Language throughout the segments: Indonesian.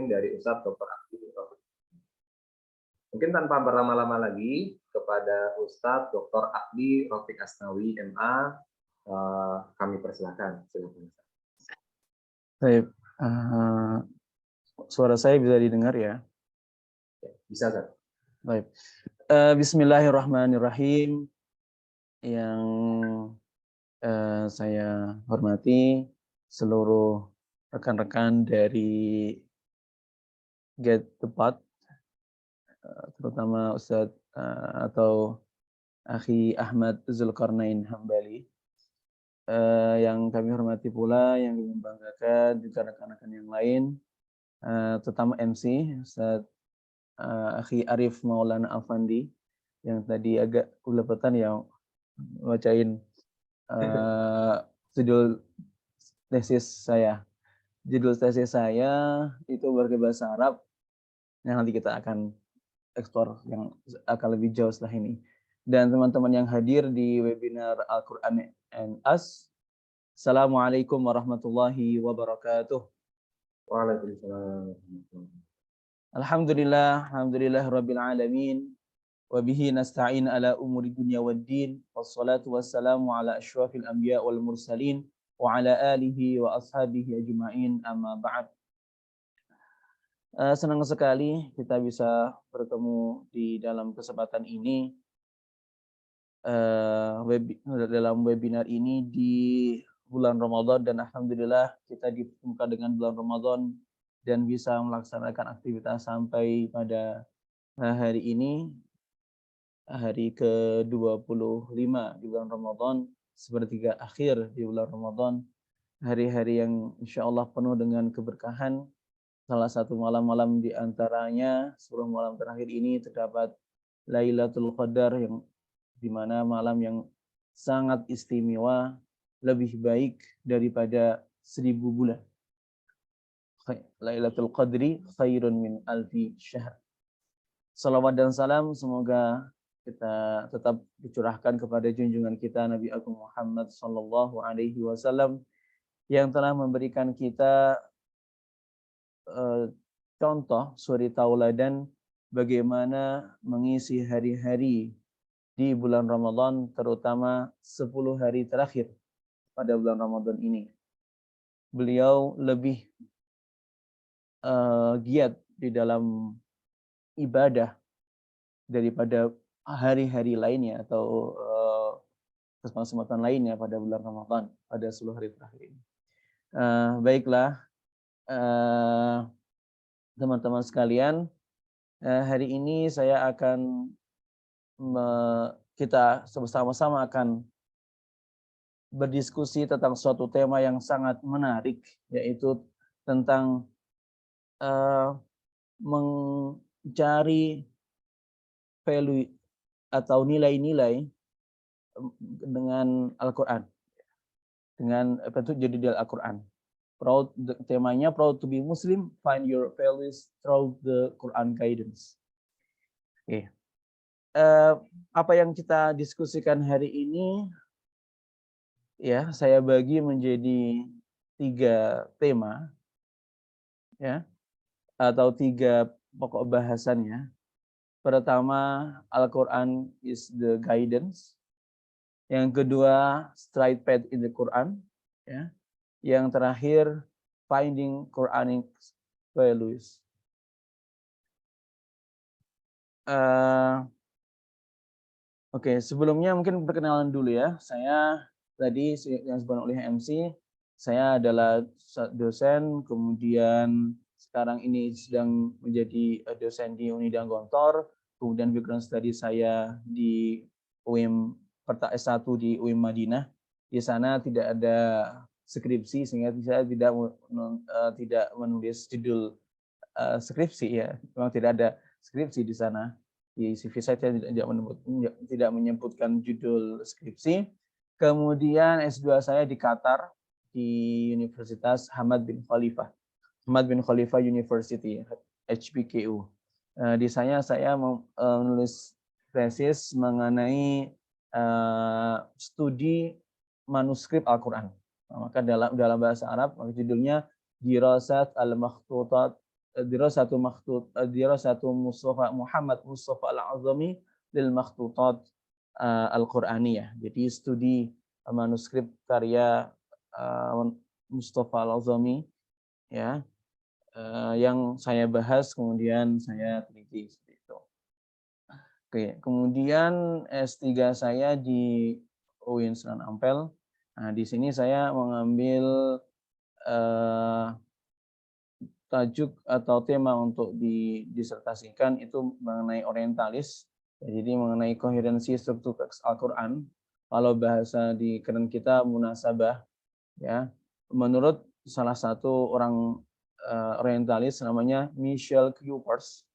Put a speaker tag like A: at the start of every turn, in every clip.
A: dari Ustadz Dr. Abdi. Mungkin tanpa berlama-lama lagi, kepada Ustadz Dr. Abdi Rafiq Asnawi MA, kami persilakan. Silakan.
B: Baik, suara saya bisa didengar ya?
A: Bisa, Ustadz.
B: Baik. Bismillahirrahmanirrahim. Yang saya hormati seluruh rekan-rekan dari Get Tepat, terutama Ustadz atau Akhi Ahmad Zulkarnain Hambali, yang kami hormati pula, yang kami banggakan juga rekan-rekan yang lain, terutama MC Ustadz Akhi Arif Maulana Afandi yang tadi agak kelepetan yang bacain judul tesis saya. Judul tesis saya itu berbahasa Arab yang nanti kita akan eksplor yang akan lebih jauh setelah ini. Dan teman-teman yang hadir di webinar Al-Quran and Us, Assalamualaikum warahmatullahi wabarakatuh.
A: Waalaikumsalam.
B: Alhamdulillah rabbil alamin. Wa bihi nasta'in ala umuri dunya waddin. Wassalatu wassalamu ala asyrafil anbiya wal mursalin wa ala alihi wa ashabihi ajma'in, amma ba'd. Senang sekali kita bisa bertemu di dalam kesempatan ini, dalam webinar ini di bulan Ramadan, dan alhamdulillah kita dipertemukan dengan bulan Ramadan dan bisa melaksanakan aktivitas sampai pada hari ini, hari ke-25 di bulan Ramadan, sepertiga akhir di bulan Ramadan, hari-hari yang insya Allah penuh dengan keberkahan. Salah satu malam-malam di antaranya, 10 malam terakhir ini terdapat Lailatul Qadar, yang dimana malam yang sangat istimewa, lebih baik daripada 1000 bulan. Lailatul Qadri khairun min alfi syahr. Salawat dan salam semoga kita tetap dicurahkan kepada junjungan kita Nabi Agung Muhammad sallallahu alaihi wasallam yang telah memberikan kita contoh suri tauladan bagaimana mengisi hari-hari di bulan Ramadan, terutama 10 hari terakhir pada bulan Ramadan ini. Beliau lebih giat di dalam ibadah daripada hari-hari lainnya atau kesempatan lainnya pada bulan Ramadan pada 10 hari terakhir ini. Baiklah, teman-teman sekalian, hari ini saya akan kita bersama-sama akan berdiskusi tentang suatu tema yang sangat menarik, yaitu tentang mencari value atau nilai-nilai dengan Al-Quran, dengan bentuk judul Al-Quran. Temanya Proud to be Muslim, find your values through the Quran guidance. Oke. Apa yang kita diskusikan hari ini, ya, saya bagi menjadi 3 tema, ya, atau 3 pokok bahasannya. Pertama, Al-Quran is the guidance. Yang kedua, straight path in the Quran, ya. Yang terakhir, finding Quranic values. Oke, sebelumnya mungkin perkenalan dulu ya. Saya tadi yang disebutkan oleh MC, saya adalah dosen, kemudian sekarang ini sedang menjadi dosen di Unida Gontor, kemudian background study saya di UIM S1 di UIM Madinah. Di sana tidak ada skripsi, sehingga saya tidak menulis judul skripsi, ya. Memang tidak ada skripsi di sana. Di CV saya tidak menyebutkan judul skripsi. Kemudian S2 saya di Qatar, di Universitas Hamad bin Khalifa University, HBKU. Di sana saya menulis tesis mengenai studi manuskrip Al-Quran. Maka dalam bahasa Arab, maka judulnya Dirasat al-Makhtutat dirasatu Mustafa Muhammad Mustafa Al-Azami lil makhtutat Al-Qur'aniyah. Jadi studi manuskrip karya Mustafa Al-Azami ya, yang saya bahas kemudian saya teliti seperti itu. Oke, kemudian S3 saya di UIN Sunan Ampel. Nah, di sini saya mengambil tajuk atau tema untuk didisertasikan itu mengenai orientalis. Jadi mengenai koherensi struktur teks Al-Qur'an. Kalau bahasa di keren kita munasabah ya. Menurut salah satu orang orientalis namanya Michel Cuypers,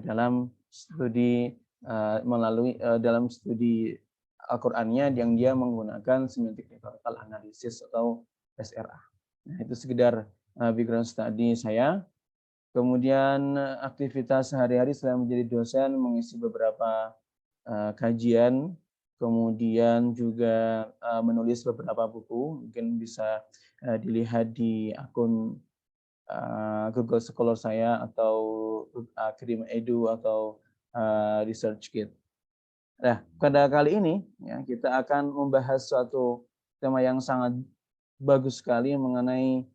B: dalam studi dalam studi Al-Qur'annya yang dia menggunakan semantic rhetorical analysis atau SRA. Nah, itu sekedar background study saya. Kemudian aktivitas sehari-hari saya menjadi dosen, mengisi beberapa kajian, kemudian juga menulis beberapa buku, mungkin bisa dilihat di akun Google Scholar saya atau Akademi Edu atau ResearchGate. Nah, pada kali ini ya, kita akan membahas suatu tema yang sangat bagus sekali mengenai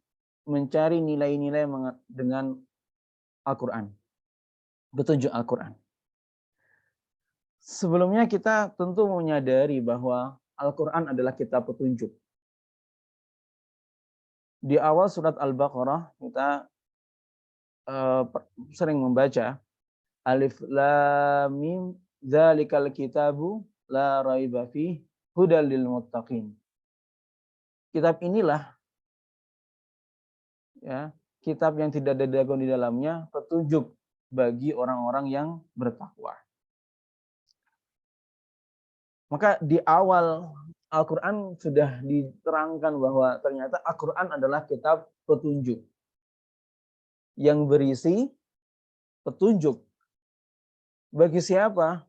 B: mencari nilai-nilai dengan Al-Quran, petunjuk Al-Quran. Sebelumnya kita tentu menyadari bahwa Al-Quran adalah kitab petunjuk. Di awal surat Al-Baqarah kita sering membaca Alif Lam Mim Dzalikal kitabu la raiba fihi hudal lil muttaqin. Kitab inilah ya, kitab yang tidak ada dagon di dalamnya, petunjuk bagi orang-orang yang bertakwa. Maka di awal Al-Quran sudah diterangkan bahwa ternyata Al-Quran adalah kitab petunjuk yang berisi petunjuk. Bagi siapa?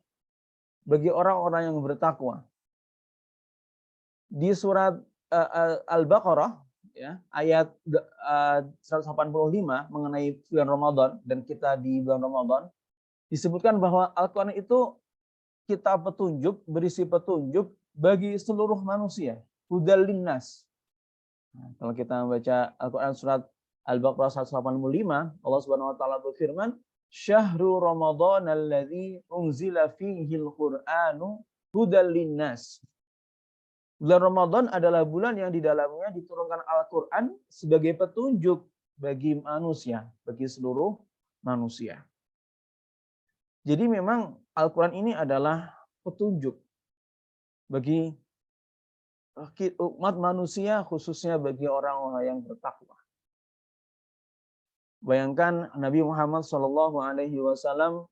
B: Bagi orang-orang yang bertakwa. Di surat Al-Baqarah ya, ayat 185 mengenai bulan Ramadan dan kita di bulan Ramadan disebutkan bahwa Al-Quran itu kitab petunjuk, berisi petunjuk bagi seluruh manusia. Hudal linnas. Nah, kalau kita membaca Al-Quran surat Al-Baqarah 185, Allah Subhanahu wa taala berfirman, "Syahrul Ramadan alladzi unzila fihil Qur'anu hudal linnas." Bulan Ramadan adalah bulan yang di dalamnya diturunkan Al-Quran sebagai petunjuk bagi manusia, bagi seluruh manusia. Jadi memang Al-Quran ini adalah petunjuk bagi umat manusia, khususnya bagi orang-orang yang bertakwa. Bayangkan Nabi Muhammad SAW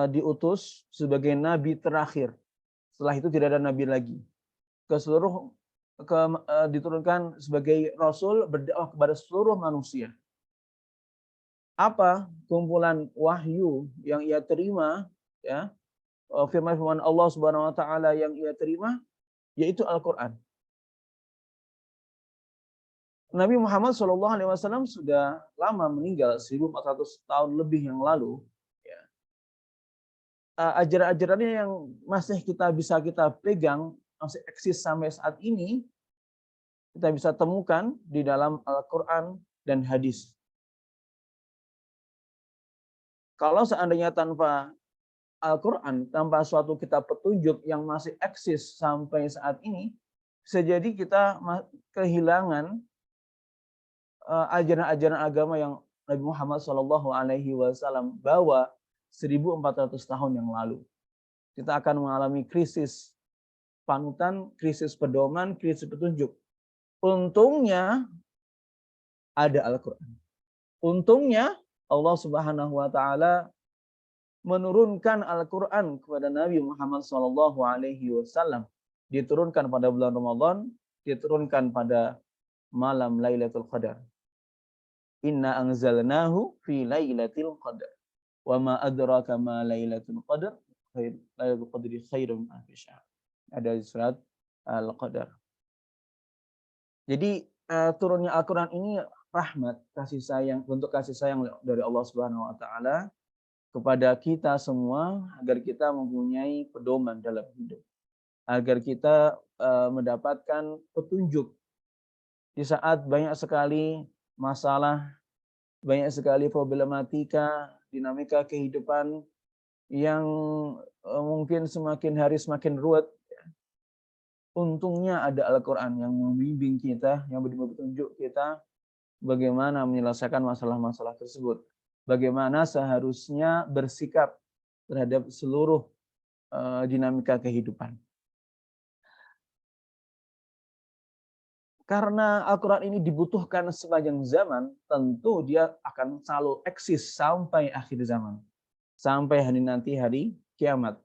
B: diutus sebagai nabi terakhir. Setelah itu tidak ada nabi lagi. Diturunkan sebagai rasul berdakwah kepada seluruh manusia. Apa kumpulan wahyu yang ia terima, ya, firman-firman Allah Subhanahu wa taala yang ia terima, yaitu Al-Qur'an. Nabi Muhammad SAW sudah lama meninggal, 1400 tahun lebih yang lalu. Ya. Ajaran-ajarannya yang masih kita pegang, masih eksis sampai saat ini, kita bisa temukan di dalam Al-Quran dan hadis. Kalau seandainya tanpa Al-Quran, tanpa suatu kitab petunjuk yang masih eksis sampai saat ini, bisa jadi kita kehilangan ajaran-ajaran agama yang Nabi Muhammad SAW bawa 1400 tahun yang lalu. Kita akan mengalami krisis panutan, krisis pedoman, krisis petunjuk. Untungnya ada Al-Quran. Untungnya Allah Subhanahu wa taala menurunkan Al-Quran kepada Nabi Muhammad SAW. Diturunkan pada bulan Ramadan, diturunkan pada malam Lailatul Qadar. Inna anzalnahu fi Lailatul Qadar. Wa ma adraka ma Lailatul Qadar. Lailatul Qadri khairum min alfi syahr. Ada di surat Al-Qadar. Jadi turunnya Al-Quran ini rahmat, kasih sayang, bentuk kasih sayang dari Allah Subhanahu wa taala kepada kita semua agar kita mempunyai pedoman dalam hidup, agar kita mendapatkan petunjuk di saat banyak sekali masalah, banyak sekali problematika, dinamika kehidupan yang mungkin semakin hari semakin ruwet. Untungnya ada Al-Quran yang membimbing kita, yang memberi petunjuk kita bagaimana menyelesaikan masalah-masalah tersebut. Bagaimana seharusnya bersikap terhadap seluruh dinamika kehidupan. Karena Al-Quran ini dibutuhkan sepanjang zaman, tentu dia akan selalu eksis sampai akhir zaman. Sampai hari nanti, hari kiamat.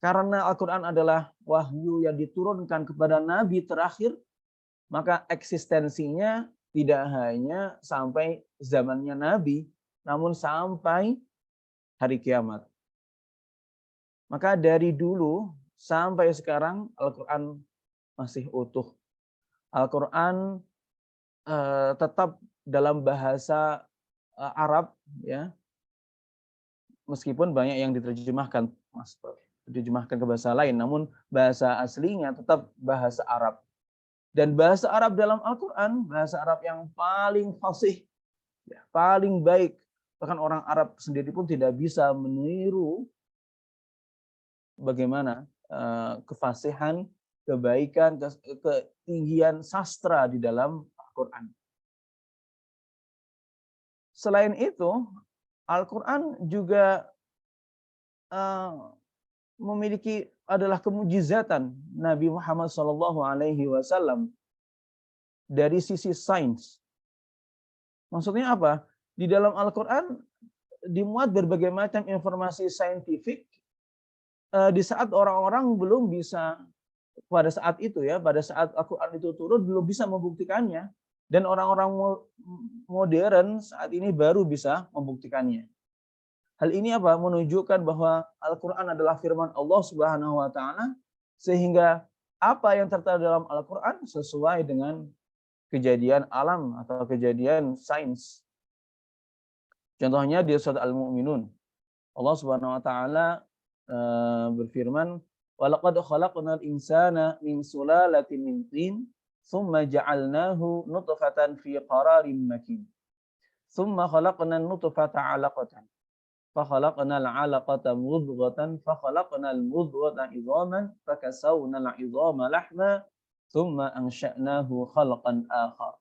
B: Karena Al-Quran adalah wahyu yang diturunkan kepada Nabi terakhir, maka eksistensinya tidak hanya sampai zamannya Nabi, namun sampai hari kiamat. Maka dari dulu sampai sekarang Al-Quran masih utuh. Al-Quran tetap dalam bahasa Arab, ya, meskipun banyak yang diterjemahkan ke bahasa lain, namun bahasa aslinya tetap bahasa Arab. Dan bahasa Arab dalam Al-Quran, bahasa Arab yang paling fasih, ya, paling baik. Bahkan orang Arab sendiri pun tidak bisa meniru bagaimana kefasihan, kebaikan, ketinggian sastra di dalam Al-Quran. Selain itu, Al-Quran juga memiliki adalah kemujizatan Nabi Muhammad SAW dari sisi sains. Maksudnya apa? Di dalam Al-Quran dimuat berbagai macam informasi saintifik di saat orang-orang belum bisa, pada saat itu ya, pada saat Al-Quran itu turun belum bisa membuktikannya, dan orang-orang modern saat ini baru bisa membuktikannya. Hal ini apa? Menunjukkan bahwa Al-Quran adalah firman Allah Subhanahu wa taala, sehingga apa yang tertera dalam Al-Quran sesuai dengan kejadian alam atau kejadian sains. Contohnya di surat Al-Mu'minun, Allah Subhanahu wa taala berfirman, "Walaqad khalaqnal insana min sulalatin min tin, tsumma ja'alnahu nutfatan fi qararin makin. Tsumma khalaqnan nutfata 'alaqatan. فخلقنا العلقة مضغة فخلقنا المضغة عظاما فكسونا العظام لحما ثم أنشأناه خلقا آخر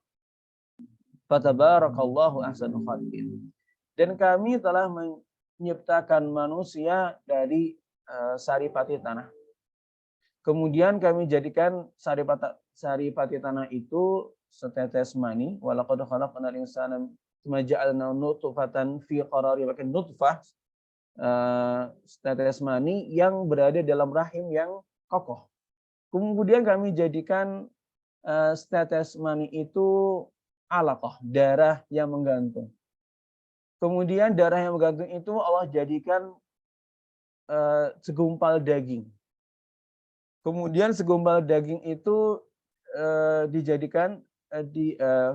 B: فتبارك الله أحسن الخالقين." Dan kami telah menciptakan manusia dari saripati tanah. Kemudian kami jadikan saripati tanah itu setetes mani. Walaqad khalaqnal insana maja'alna nutfatan fi qararin makin, nutfah setetes mani yang berada dalam rahim yang kokoh. Kemudian kami jadikan setetes mani itu alaqah, darah yang menggantung. Kemudian darah yang menggantung itu Allah jadikan segumpal daging. Kemudian segumpal daging itu dijadikan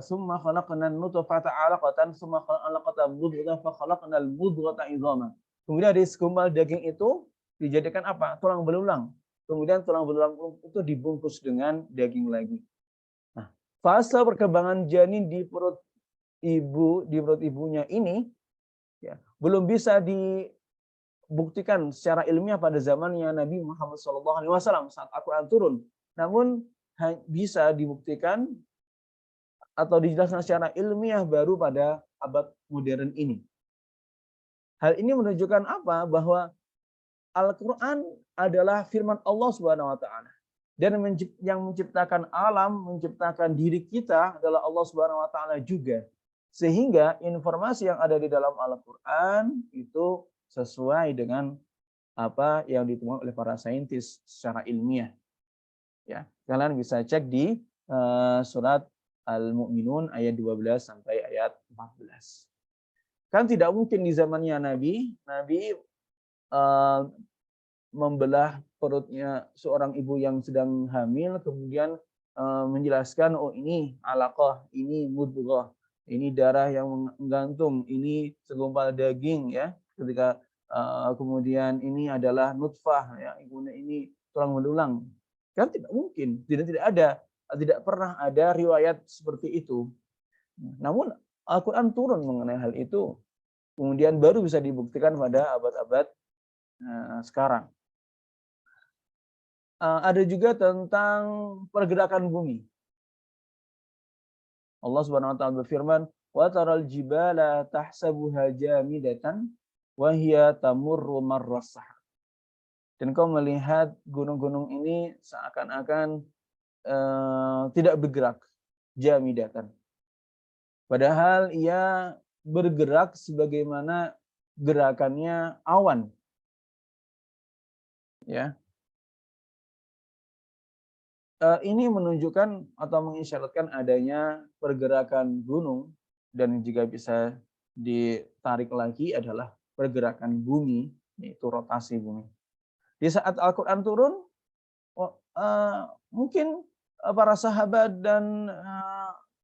B: summa khalaqnal nutfata 'alaqatan summa khalaqnal 'alaqata mudghatan fa khalaqnal mudghata 'idhaman. Kemudian dari segumpal daging itu dijadikan apa? Tulang belulang. Kemudian tulang belulang itu dibungkus dengan daging lagi. Nah, fase perkembangan janin di perut ibunya ini, ya, belum bisa dibuktikan secara ilmiah pada zamannya Nabi Muhammad SAW saat Al-Quran turun. Namun bisa dibuktikan atau dijelaskan secara ilmiah baru pada abad modern ini. Hal ini menunjukkan apa? Bahwa Al-Quran adalah firman Allah Subhanahu wa taala. Dan yang menciptakan alam, menciptakan diri kita adalah Allah Subhanahu wa taala juga. Sehingga informasi yang ada di dalam Al-Quran itu sesuai dengan apa yang ditemukan oleh para saintis secara ilmiah. Ya, kalian bisa cek di surat Al-Mu'minun ayat 12 sampai ayat 14. Kan tidak mungkin di zamannya Nabi membelah perutnya seorang ibu yang sedang hamil, kemudian menjelaskan, oh ini alaqah, ini mudghah, ini darah yang menggantung, ini segumpal daging ya. Ketika kemudian ini adalah nutfah ya, kemudian ini tulang belulang. Kan tidak mungkin, tidak pernah ada riwayat seperti itu. Namun Al-Qur'an turun mengenai hal itu, kemudian baru bisa dibuktikan pada abad-abad sekarang. Ada juga tentang pergerakan bumi. Allah Subhanahu wa taala berfirman, "Wa taral jibala tahsabuha jamidatan wa hiya tamurru marras sahab." Dan kau melihat gunung-gunung ini seakan-akan tidak bergerak, jamidatan. Padahal ia bergerak sebagaimana gerakannya awan. Ya. Ini menunjukkan atau mengisyaratkan adanya pergerakan gunung, dan juga bisa ditarik lagi adalah pergerakan bumi, yaitu rotasi bumi. Di saat Al-Quran turun, mungkin para sahabat dan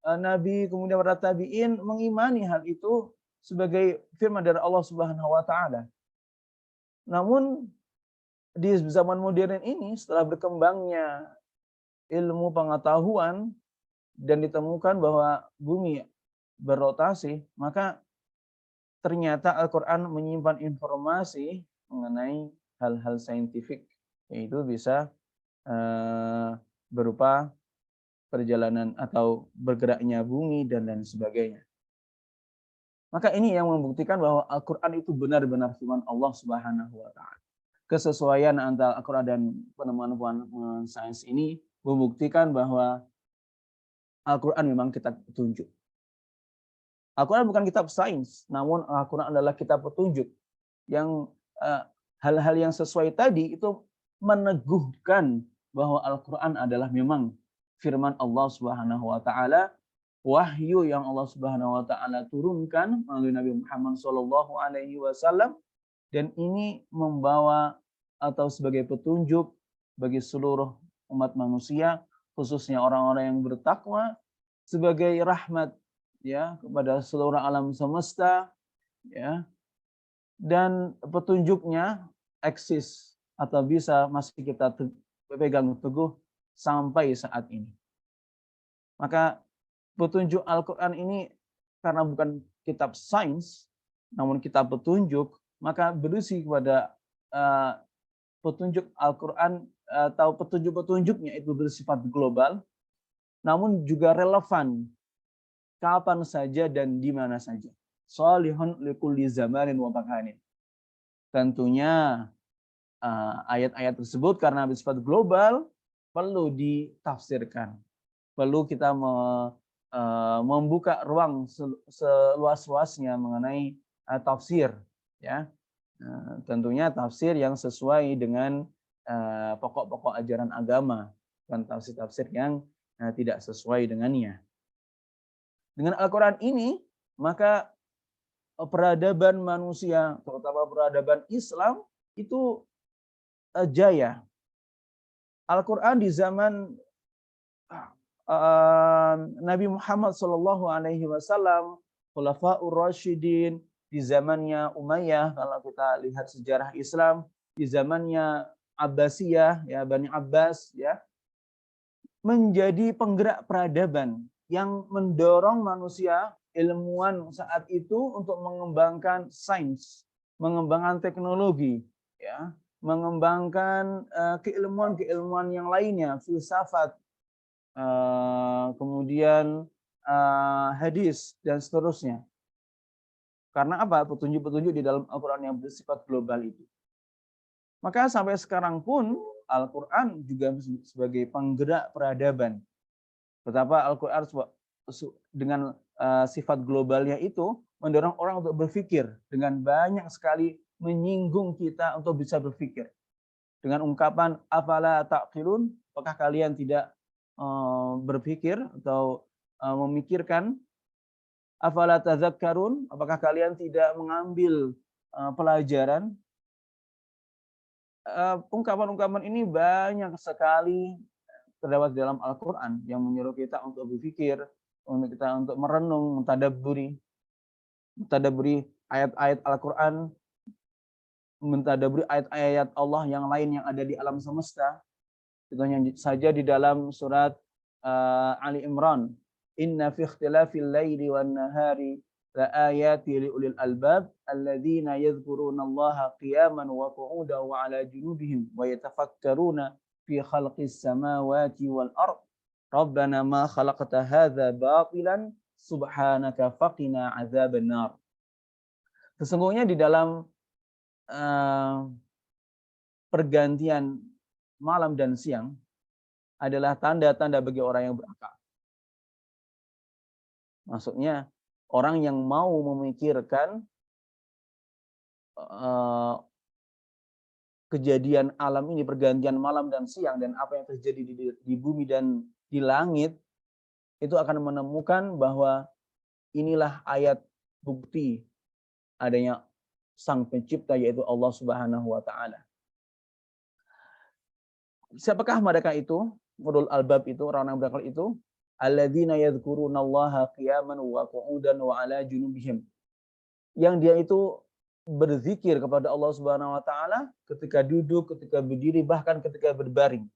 B: Nabi kemudian para tabi'in mengimani hal itu sebagai firman dari Allah Subhanahu wa taala. Namun di zaman modern ini, setelah berkembangnya ilmu pengetahuan dan ditemukan bahwa bumi berotasi, maka ternyata Al-Quran menyimpan informasi mengenai hal-hal saintifik, yaitu bisa berupa perjalanan atau bergeraknya bumi dan lain sebagainya. Maka ini yang membuktikan bahwa Al-Quran itu benar-benar firman Allah Subhanahu wa taala. Kesesuaian antara Al-Quran dan penemuan-penemuan sains ini membuktikan bahwa Al-Quran memang kitab petunjuk. Al-Quran bukan kitab sains, namun Al-Quran adalah kitab petunjuk yang hal-hal yang sesuai tadi itu meneguhkan bahwa Al-Quran adalah memang firman Allah Subhanahu wa taala, wahyu yang Allah Subhanahu wa taala turunkan melalui Nabi Muhammad SAW, dan ini membawa atau sebagai petunjuk bagi seluruh umat manusia, khususnya orang-orang yang bertakwa, sebagai rahmat ya kepada seluruh alam semesta ya, dan petunjuknya eksis atau bisa masih kita pegang teguh sampai saat ini. Maka petunjuk Al-Quran ini karena bukan kitab sains namun kitab petunjuk, maka berisi kepada petunjuk Al-Quran atau petunjuk-petunjuknya itu bersifat global, namun juga relevan kapan saja dan di mana saja. Shalihun likulli zamanin wa makanin. Tentunya ayat-ayat tersebut karena bersifat global perlu ditafsirkan. Perlu kita membuka ruang seluas-luasnya mengenai tafsir, ya. Tentunya tafsir yang sesuai dengan pokok-pokok ajaran agama, bukan tafsir-tafsir yang tidak sesuai dengannya. Dengan Al-Quran ini, maka peradaban manusia, terutama peradaban Islam, itu jaya. Al-Quran di zaman Nabi Muhammad SAW, Khulafaur Rasyidin, di zamannya Umayyah, kalau kita lihat sejarah Islam, di zamannya Abbasiyah, ya Bani Abbas, ya, menjadi penggerak peradaban yang mendorong manusia, ilmuwan saat itu untuk mengembangkan sains, mengembangkan teknologi, ya, mengembangkan keilmuan-keilmuan yang lainnya, filsafat, kemudian hadis dan seterusnya. Karena apa? Petunjuk-petunjuk di dalam Al-Quran yang bersifat global itu. Maka sampai sekarang pun Al-Quran juga sebagai penggerak peradaban. Betapa Al-Quran dengan sifat globalnya itu mendorong orang untuk berpikir, dengan banyak sekali menyinggung kita untuk bisa berpikir. Dengan ungkapan afala ta'qilun, apakah kalian tidak berpikir atau memikirkan? Afala tadzakkarun, apakah kalian tidak mengambil pelajaran? Ungkapan-ungkapan ini banyak sekali terdapat dalam Al-Quran yang menyuruh kita untuk berpikir, untuk kita untuk merenung, mentadabburi ayat-ayat Al-Quran, mentadabburi ayat-ayat Allah yang lain yang ada di alam semesta. Contohnya saja di dalam surat Ali Imran, inna fi ikhtilafil laili wan nahari la ayati liulil albab alladzina yadhkurunallaha qiyaman wa qu'udan wa ala junubihim wa yatafakkaruna fi khalqis samawati wal ard rabbana ma khalaqta hadza batilan subhanaka faqina adzabannar. Sesungguhnya di dalam pergantian malam dan siang adalah tanda-tanda bagi orang yang berakal. Maksudnya orang yang mau memikirkan kejadian alam ini, pergantian malam dan siang, dan apa yang terjadi di bumi dan di langit, itu akan menemukan bahwa inilah ayat bukti adanya Sang Pencipta, yaitu Allah Subhanahu wa Ta'ala. Siapakah mereka itu? Ulul albab itu, orang yang berakal itu, alladzina yadhkurunallaha qiyaman wa qu'udan wa ala junubihim. Yang dia itu berzikir kepada Allah Subhanahu wa Ta'ala ketika duduk, ketika berdiri, bahkan ketika berbaring.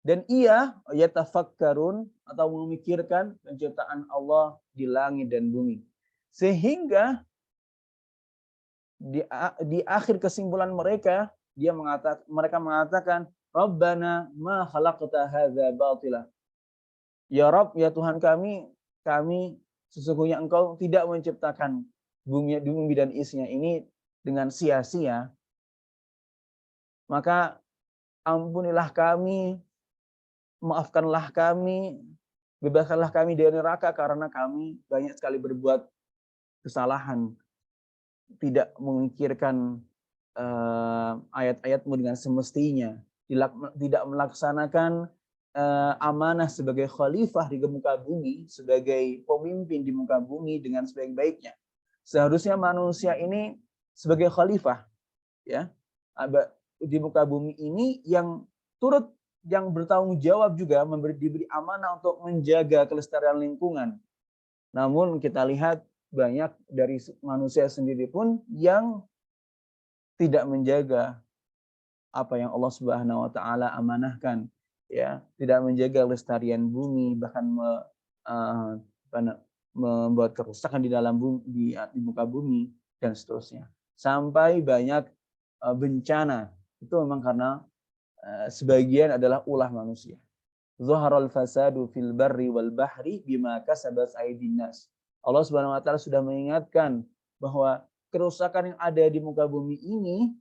B: Dan ia yatafakkarun atau memikirkan penciptaan Allah di langit dan bumi. Sehingga di akhir kesimpulan mereka, mereka mengatakan, Rabbana ma khalaqta hadza batila. Ya Rabb, ya Tuhan kami sesungguhnya Engkau tidak menciptakan bumi dan isinya ini dengan sia-sia. Maka ampunilah kami, maafkanlah kami, bebaskanlah kami dari neraka karena kami banyak sekali berbuat kesalahan, tidak memikirkan ayat-ayatmu dengan semestinya, tidak melaksanakan amanah sebagai khalifah di muka bumi, sebagai pemimpin di muka bumi dengan sebaik-baiknya. Seharusnya manusia ini sebagai khalifah, ya, di muka bumi ini yang bertanggung jawab juga diberi amanah untuk menjaga kelestarian lingkungan. Namun kita lihat banyak dari manusia sendiri pun yang tidak menjaga apa yang Allah Subhanahu wa Ta'ala amanahkan, ya, tidak menjaga kelestarian bumi, bahkan membuat kerusakan di dalam bumi, di muka bumi dan seterusnya. Sampai banyak bencana, itu memang karena sebagian adalah ulah manusia. Zaharal fasadu fil barri wal bahri bima kasabat aydin nas. Allah Subhanahu wa Ta'ala sudah mengingatkan bahwa kerusakan yang ada di muka bumi ini,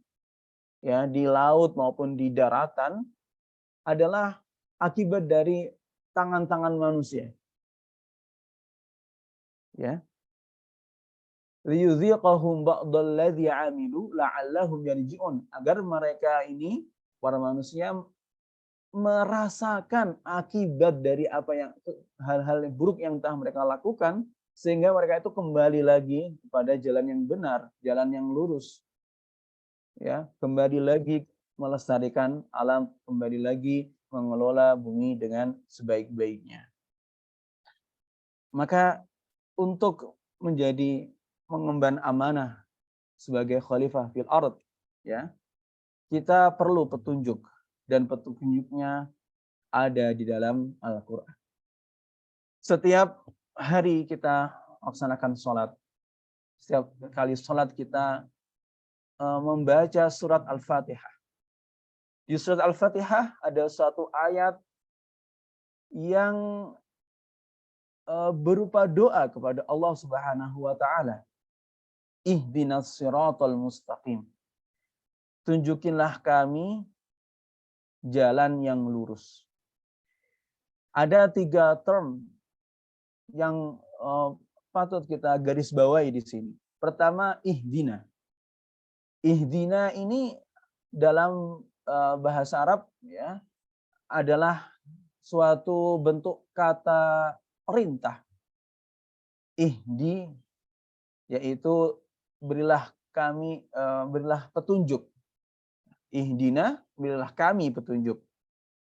B: ya, di laut maupun di daratan, adalah akibat dari tangan-tangan manusia. Ya. Liyudhiqahum ba'dalladzi 'amilu la'allahum yarji'un, agar mereka ini, para manusia, merasakan akibat dari apa yang hal-hal yang buruk yang telah mereka lakukan, sehingga mereka itu kembali lagi kepada jalan yang benar, jalan yang lurus. Ya, kembali lagi melestarikan alam, kembali lagi mengelola bumi dengan sebaik-baiknya. Maka untuk mengemban amanah sebagai khalifah fil ard, ya, kita perlu petunjuk, dan petunjuknya ada di dalam Al-Quran. Setiap hari kita laksanakan sholat. Setiap kali sholat kita membaca surat Al-Fatihah. Di surat Al-Fatihah ada suatu ayat yang berupa doa kepada Allah Subhanahu wa Ta'ala. Ihdinas siratal mustaqim. Tunjukinlah kami jalan yang lurus. Ada 3 term yang patut kita garis bawahi di sini. Pertama, ihdina. Ihdina ini dalam bahasa Arab, ya, adalah suatu bentuk kata perintah. Ihdi, yaitu berilah petunjuk. Ihdina, berilah kami petunjuk.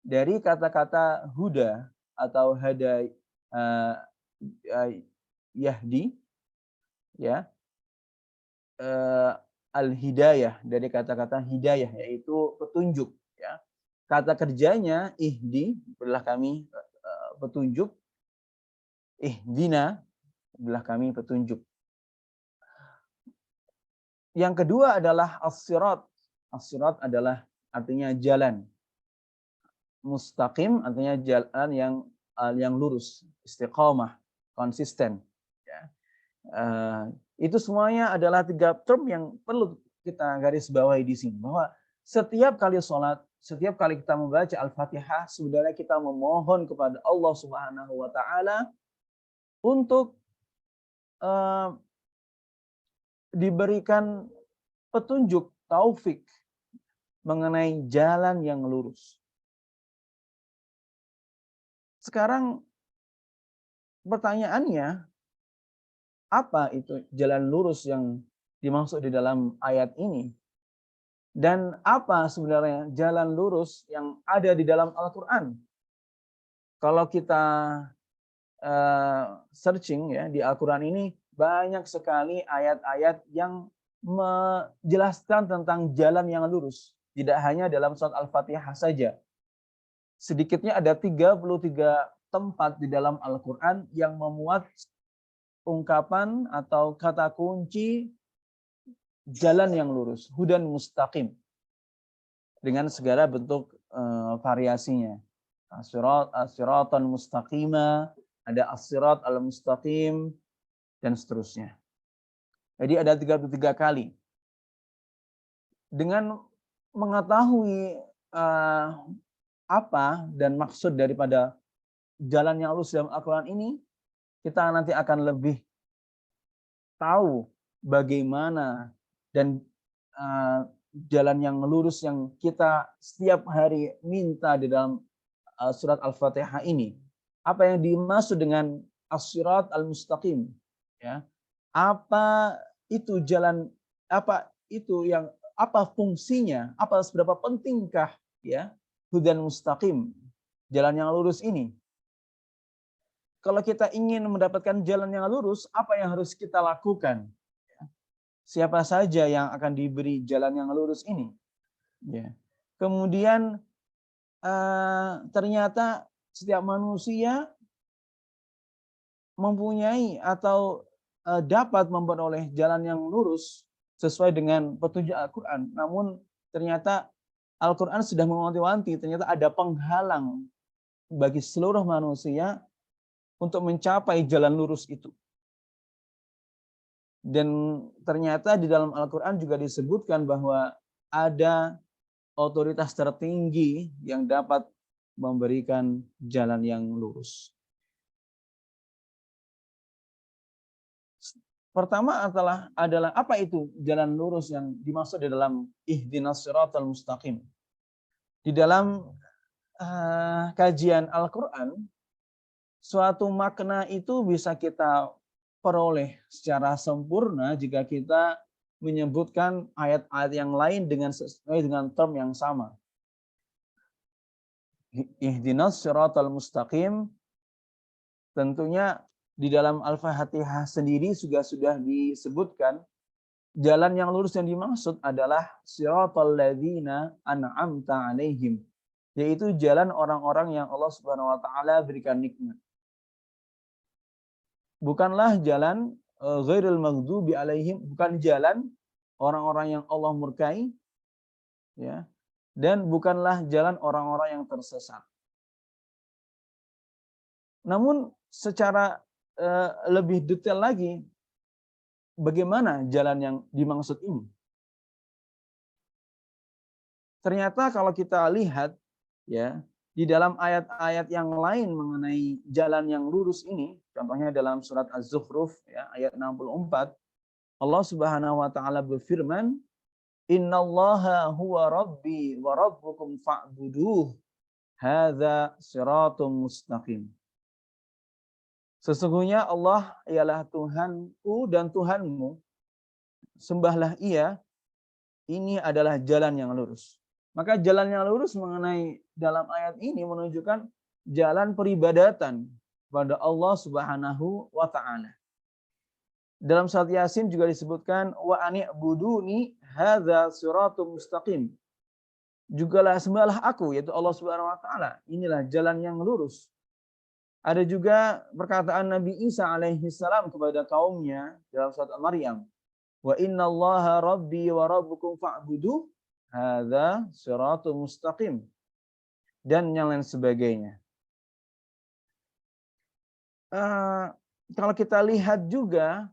B: dari kata-kata huda atau hada uh, yahdi, ya, al-hidayah, dari kata-kata hidayah yaitu petunjuk, ya. Kata kerjanya ihdi, berilah kami petunjuk, ihdina, berilah kami petunjuk. Yang kedua adalah as-sirat. As-sirat adalah artinya jalan. Mustaqim artinya jalan yang lurus, istiqamah, konsisten, ya. Itu semuanya adalah 3 term yang perlu kita garis bawahi di sini, bahwa setiap kali sholat, setiap kali kita membaca Al-Fatihah, sebenarnya kita memohon kepada Allah Subhanahu wa taala untuk diberikan petunjuk, taufik mengenai jalan yang lurus. Sekarang pertanyaannya, apa itu jalan lurus yang dimaksud di dalam ayat ini? Dan apa sebenarnya jalan lurus yang ada di dalam Al-Quran? Kalau kita searching, ya, di Al-Quran ini banyak sekali ayat-ayat yang menjelaskan tentang jalan yang lurus. Tidak hanya dalam surat Al-Fatihah saja. Sedikitnya ada 33 tempat di dalam Al-Quran yang memuat ungkapan atau kata kunci jalan yang lurus, hudan mustaqim, dengan segala bentuk variasinya. As-siratan mustaqima, ada as-sirat al-mustaqim, dan seterusnya. Jadi ada 33 kali. Dengan mengetahui apa dan maksud daripada jalan yang lurus dalam Al-Quran ini, kita nanti akan lebih tahu bagaimana dan jalan yang lurus yang kita setiap hari minta di dalam surat Al-Fatihah ini. Apa yang dimaksud dengan as-sirat al-mustaqim, ya? Apa itu jalan, apa itu yang, apa fungsinya, apa seberapa pentingkah, ya, hudan mustaqim, jalan yang lurus ini? Kalau kita ingin mendapatkan jalan yang lurus, apa yang harus kita lakukan? Siapa saja yang akan diberi jalan yang lurus ini? Ya. Kemudian ternyata setiap manusia mempunyai atau dapat memperoleh jalan yang lurus sesuai dengan petunjuk Al-Quran. Namun ternyata Al-Quran sudah mewanti-wanti, ternyata ada penghalang bagi seluruh manusia untuk mencapai jalan lurus itu. Dan ternyata di dalam Al-Quran juga disebutkan bahwa ada otoritas tertinggi yang dapat memberikan jalan yang lurus. Pertama adalah apa itu jalan lurus yang dimaksud di dalam ihdinas siratal mustaqim. Di dalam kajian Al-Quran, suatu makna itu bisa kita peroleh secara sempurna jika kita menyebutkan ayat-ayat yang lain sesuai dengan term yang sama. Ihdinas siratal mustaqim, tentunya di dalam Al-Fatihah sendiri juga sudah disebutkan jalan yang lurus yang dimaksud adalah siratal ladzina an'amta alaihim, yaitu jalan orang-orang yang Allah Subhanahu wa taala berikan nikmat. Bukanlah jalan ghairil maghdubi alaihim, bukan jalan orang-orang yang Allah murkai, ya, dan bukanlah jalan orang-orang yang tersesat. Namun secara lebih detail lagi, bagaimana jalan yang dimaksud ini? Ternyata kalau kita lihat, ya, di dalam ayat-ayat yang lain mengenai jalan yang lurus ini, contohnya dalam surat Az-Zukhruf, ya, ayat 64, Allah Subhanahu wa taala berfirman, "Innallaha huwa rabbi wa rabbukum fa'buduh, hadza shiratum mustaqim." Sesungguhnya Allah ialah Tuhanku dan Tuhanmu, sembahlah Ia, ini adalah jalan yang lurus. Maka jalan yang lurus mengenai dalam ayat ini menunjukkan jalan peribadatan pada Allah Subhanahu wa taala. Dalam surat Yasin juga disebutkan wa ani'buduni hadza siratum mustaqim. Jugalah sembahlah aku, yaitu Allah Subhanahu wa taala. Inilah jalan yang lurus. Ada juga perkataan Nabi Isa alaihi salam kepada kaumnya dalam surat Al-Maryam. Wa innallaha rabbi wa rabbukum fa'budu hadza siratum mustaqim. Dan yang lain sebagainya. Kalau kita lihat juga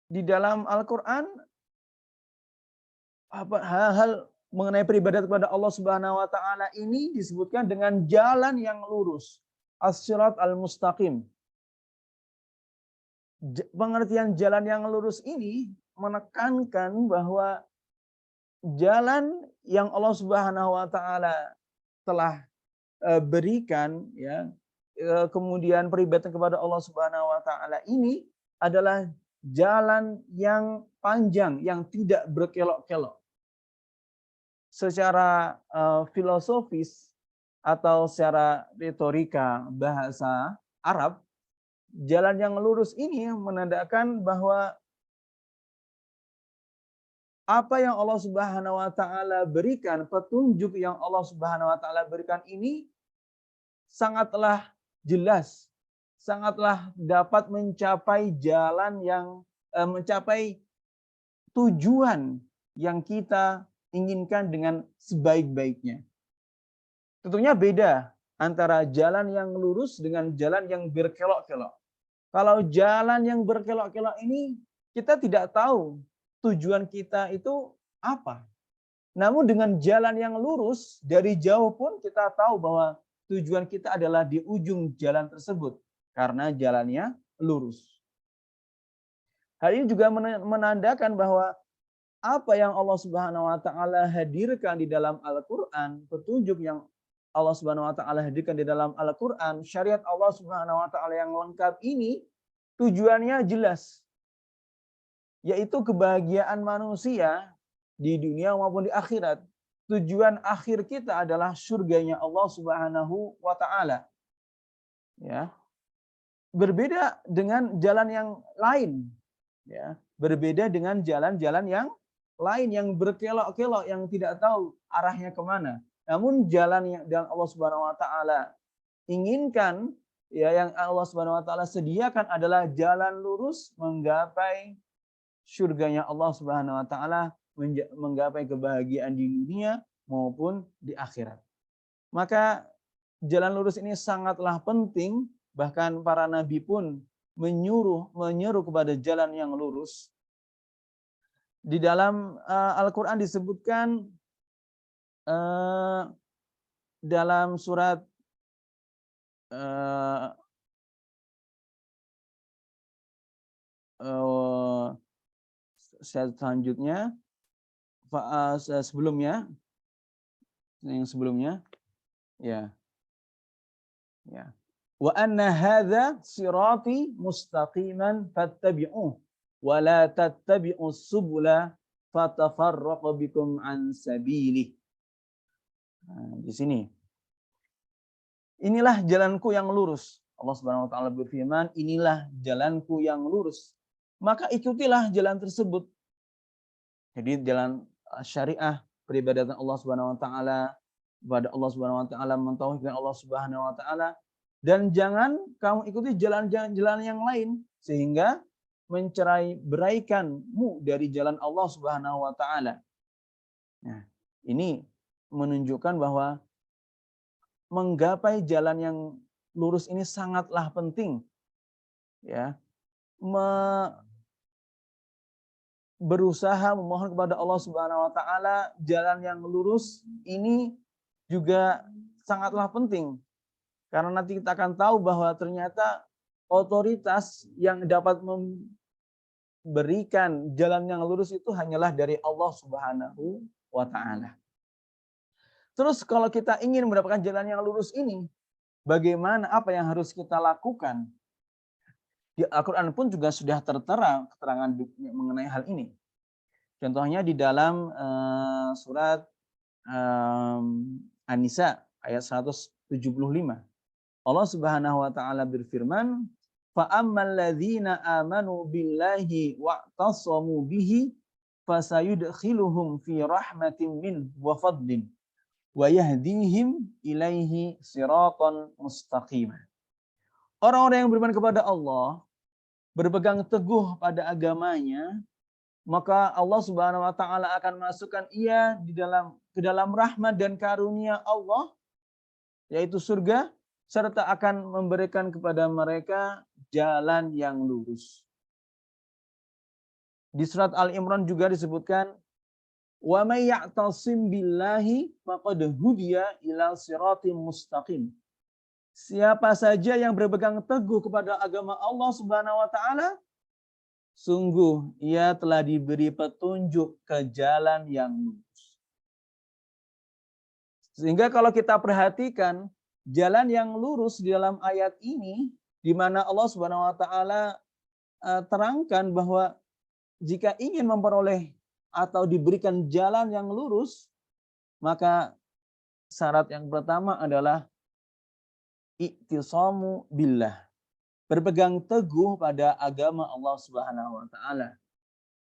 B: di dalam Al-Quran hal-hal mengenai peribadatan kepada Allah Subhanahu wa taala ini disebutkan dengan jalan yang lurus, as-sirat al-mustaqim. Pengertian jalan yang lurus ini menekankan bahwa jalan yang Allah Subhanahu wa taala telah berikan, ya, kemudian peribadatan kepada Allah Subhanahu wa taala ini adalah jalan yang panjang yang tidak berkelok-kelok. Secara filosofis atau secara retorika bahasa Arab, jalan yang lurus ini menandakan bahwa apa yang Allah Subhanahu wa taala berikan, petunjuk yang Allah Subhanahu wa taala berikan ini sangatlah jelas, sangatlah dapat mencapai jalan yang mencapai tujuan yang kita inginkan dengan sebaik-baiknya. Tentunya beda antara jalan yang lurus dengan jalan yang berkelok-kelok. Kalau jalan yang berkelok-kelok ini kita tidak tahu tujuan kita itu apa. Namun dengan jalan yang lurus dari jauh pun kita tahu bahwa tujuan kita adalah di ujung jalan tersebut karena jalannya lurus. Hal ini juga menandakan bahwa apa yang Allah Subhanahu wa taala hadirkan di dalam Al-Qur'an, petunjuk yang Allah Subhanahu wa taala hadirkan di dalam Al-Qur'an, syariat Allah Subhanahu wa taala yang lengkap ini tujuannya jelas, yaitu kebahagiaan manusia di dunia maupun di akhirat. Tujuan akhir kita adalah surganya Allah Subhanahu wa taala. Ya. Berbeda dengan jalan yang lain, ya. Berbeda dengan jalan-jalan yang lain yang berkelok-kelok yang tidak tahu arahnya kemana. Namun jalan yang Allah Subhanahu wa taala inginkan, ya, yang Allah Subhanahu wa taala sediakan adalah jalan lurus menggapai surganya Allah Subhanahu wa taala, menggapai kebahagiaan di dunia maupun di akhirat. Maka jalan lurus ini sangatlah penting, bahkan para nabi pun menyeru kepada jalan yang lurus. Di dalam Al-Qur'an disebutkan dalam surat selanjutnya, yang sebelumnya, ya, wa anna hadza sirati mustaqiman fattabi'uh wa la tattabi'us subula fatafarraqu bikum an sabilih. Nah, di sini, inilah jalanku yang lurus. Allah Subhanahu wa taala berfirman, inilah jalanku yang lurus. Maka ikutilah jalan tersebut. Jadi jalan syariah, peribadatan Allah Subhanahu wa taala, kepada Allah Subhanahu wa taala, mentauhidkan Allah Subhanahu wa taala, dan jangan kamu ikuti jalan-jalan yang lain sehingga mencerai-beraikanmu dari jalan Allah Subhanahu wa taala. Nah, ini menunjukkan bahwa menggapai jalan yang lurus ini sangatlah penting, ya. Berusaha memohon kepada Allah Subhanahu wa taala jalan yang lurus ini juga sangatlah penting. Karena nanti kita akan tahu bahwa ternyata otoritas yang dapat memberikan jalan yang lurus itu hanyalah dari Allah Subhanahu wa taala. Terus kalau kita ingin mendapatkan jalan yang lurus ini, bagaimana, apa yang harus kita lakukan? Di Al-Quran pun juga sudah tertera keterangan mengenai hal ini. Contohnya di dalam surat An-Nisa ayat 175. Allah Subhanahu wa taala berfirman, "Fa ammal ladzina amanu billahi wa'tasamu bihi fasayudkhiluhum fi rahmatin min wa fadlin wa yahdihim ilaihi siratan mustaqim." Orang-orang yang beriman kepada Allah, berpegang teguh pada agamanya, maka Allah Subhanahu wa taala akan masukkan ia ke dalam rahmat dan karunia Allah, yaitu surga, serta akan memberikan kepada mereka jalan yang lurus. Di surat Al-Imran juga disebutkan, "Wa may ya'tasim billahi faqad hudiya ila siratim mustaqim." Siapa saja yang berpegang teguh kepada agama Allah Subhanahu wa taala, sungguh ia telah diberi petunjuk ke jalan yang lurus. Sehingga kalau kita perhatikan jalan yang lurus di dalam ayat ini, di mana Allah Subhanahu wa taala terangkan bahwa jika ingin memperoleh atau diberikan jalan yang lurus, maka syarat yang pertama adalah i'tisamu billah. Berpegang teguh pada agama Allah Subhanahu wa taala.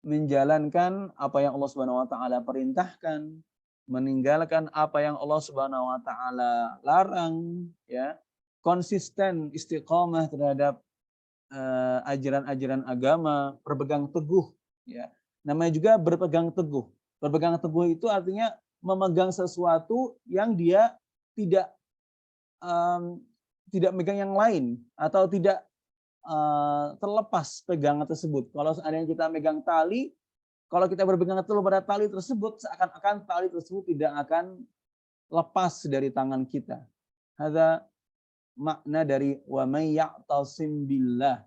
B: Menjalankan apa yang Allah Subhanahu wa taala perintahkan, meninggalkan apa yang Allah Subhanahu wa taala larang, ya. Konsisten istiqamah terhadap ajaran-ajaran agama, berpegang teguh, ya. Namanya juga berpegang teguh. Berpegang teguh itu artinya memegang sesuatu yang dia tidak megang yang lain atau tidak terlepas pegangan tersebut. Kalau seandainya kita megang tali, kalau kita berpegang teguh pada tali tersebut, seakan-akan tali tersebut tidak akan lepas dari tangan kita. Hadza makna dari wa may ya'tasim billah.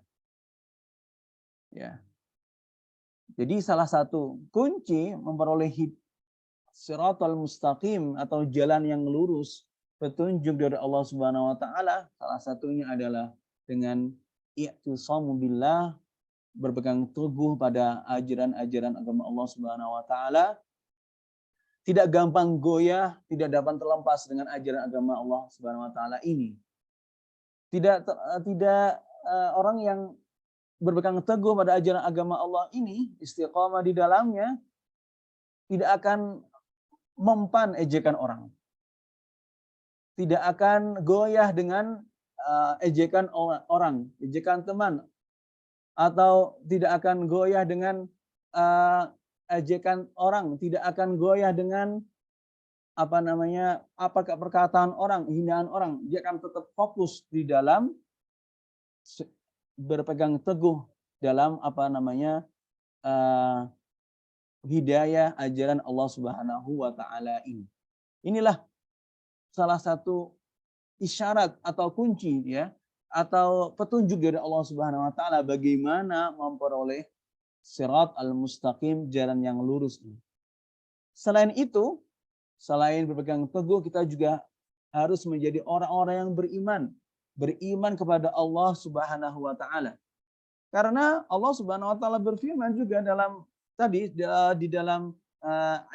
B: Ya. Jadi salah satu kunci memperoleh siratal mustaqim atau jalan yang lurus, petunjuk dari Allah Subhanahu wa taala, salah satunya adalah dengan i'tisamu billah, berpegang teguh pada ajaran-ajaran agama Allah Subhanahu wa taala, tidak gampang goyah, tidak dapat terlepas dengan ajaran agama Allah Subhanahu wa taala ini. Tidak orang yang berpegang teguh pada ajaran agama Allah ini, istiqamah di dalamnya, tidak akan mempan ejekan orang. Tidak akan goyah dengan ejekan orang, ejekan teman, atau tidak akan goyah dengan ejekan orang, tidak akan goyah dengan perkataan orang, hinaan orang. Dia akan tetap fokus di dalam berpegang teguh dalam hidayah ajaran Allah Subhanahu wa taala ini. Inilah salah satu isyarat atau kunci, ya, atau petunjuk dari Allah Subhanahu wa taala bagaimana memperoleh sirat al-mustaqim, jalan yang lurus ini. Selain itu, selain berpegang teguh, kita juga harus menjadi orang-orang yang beriman kepada Allah Subhanahu wa taala. Karena Allah Subhanahu wa taala berfirman juga di dalam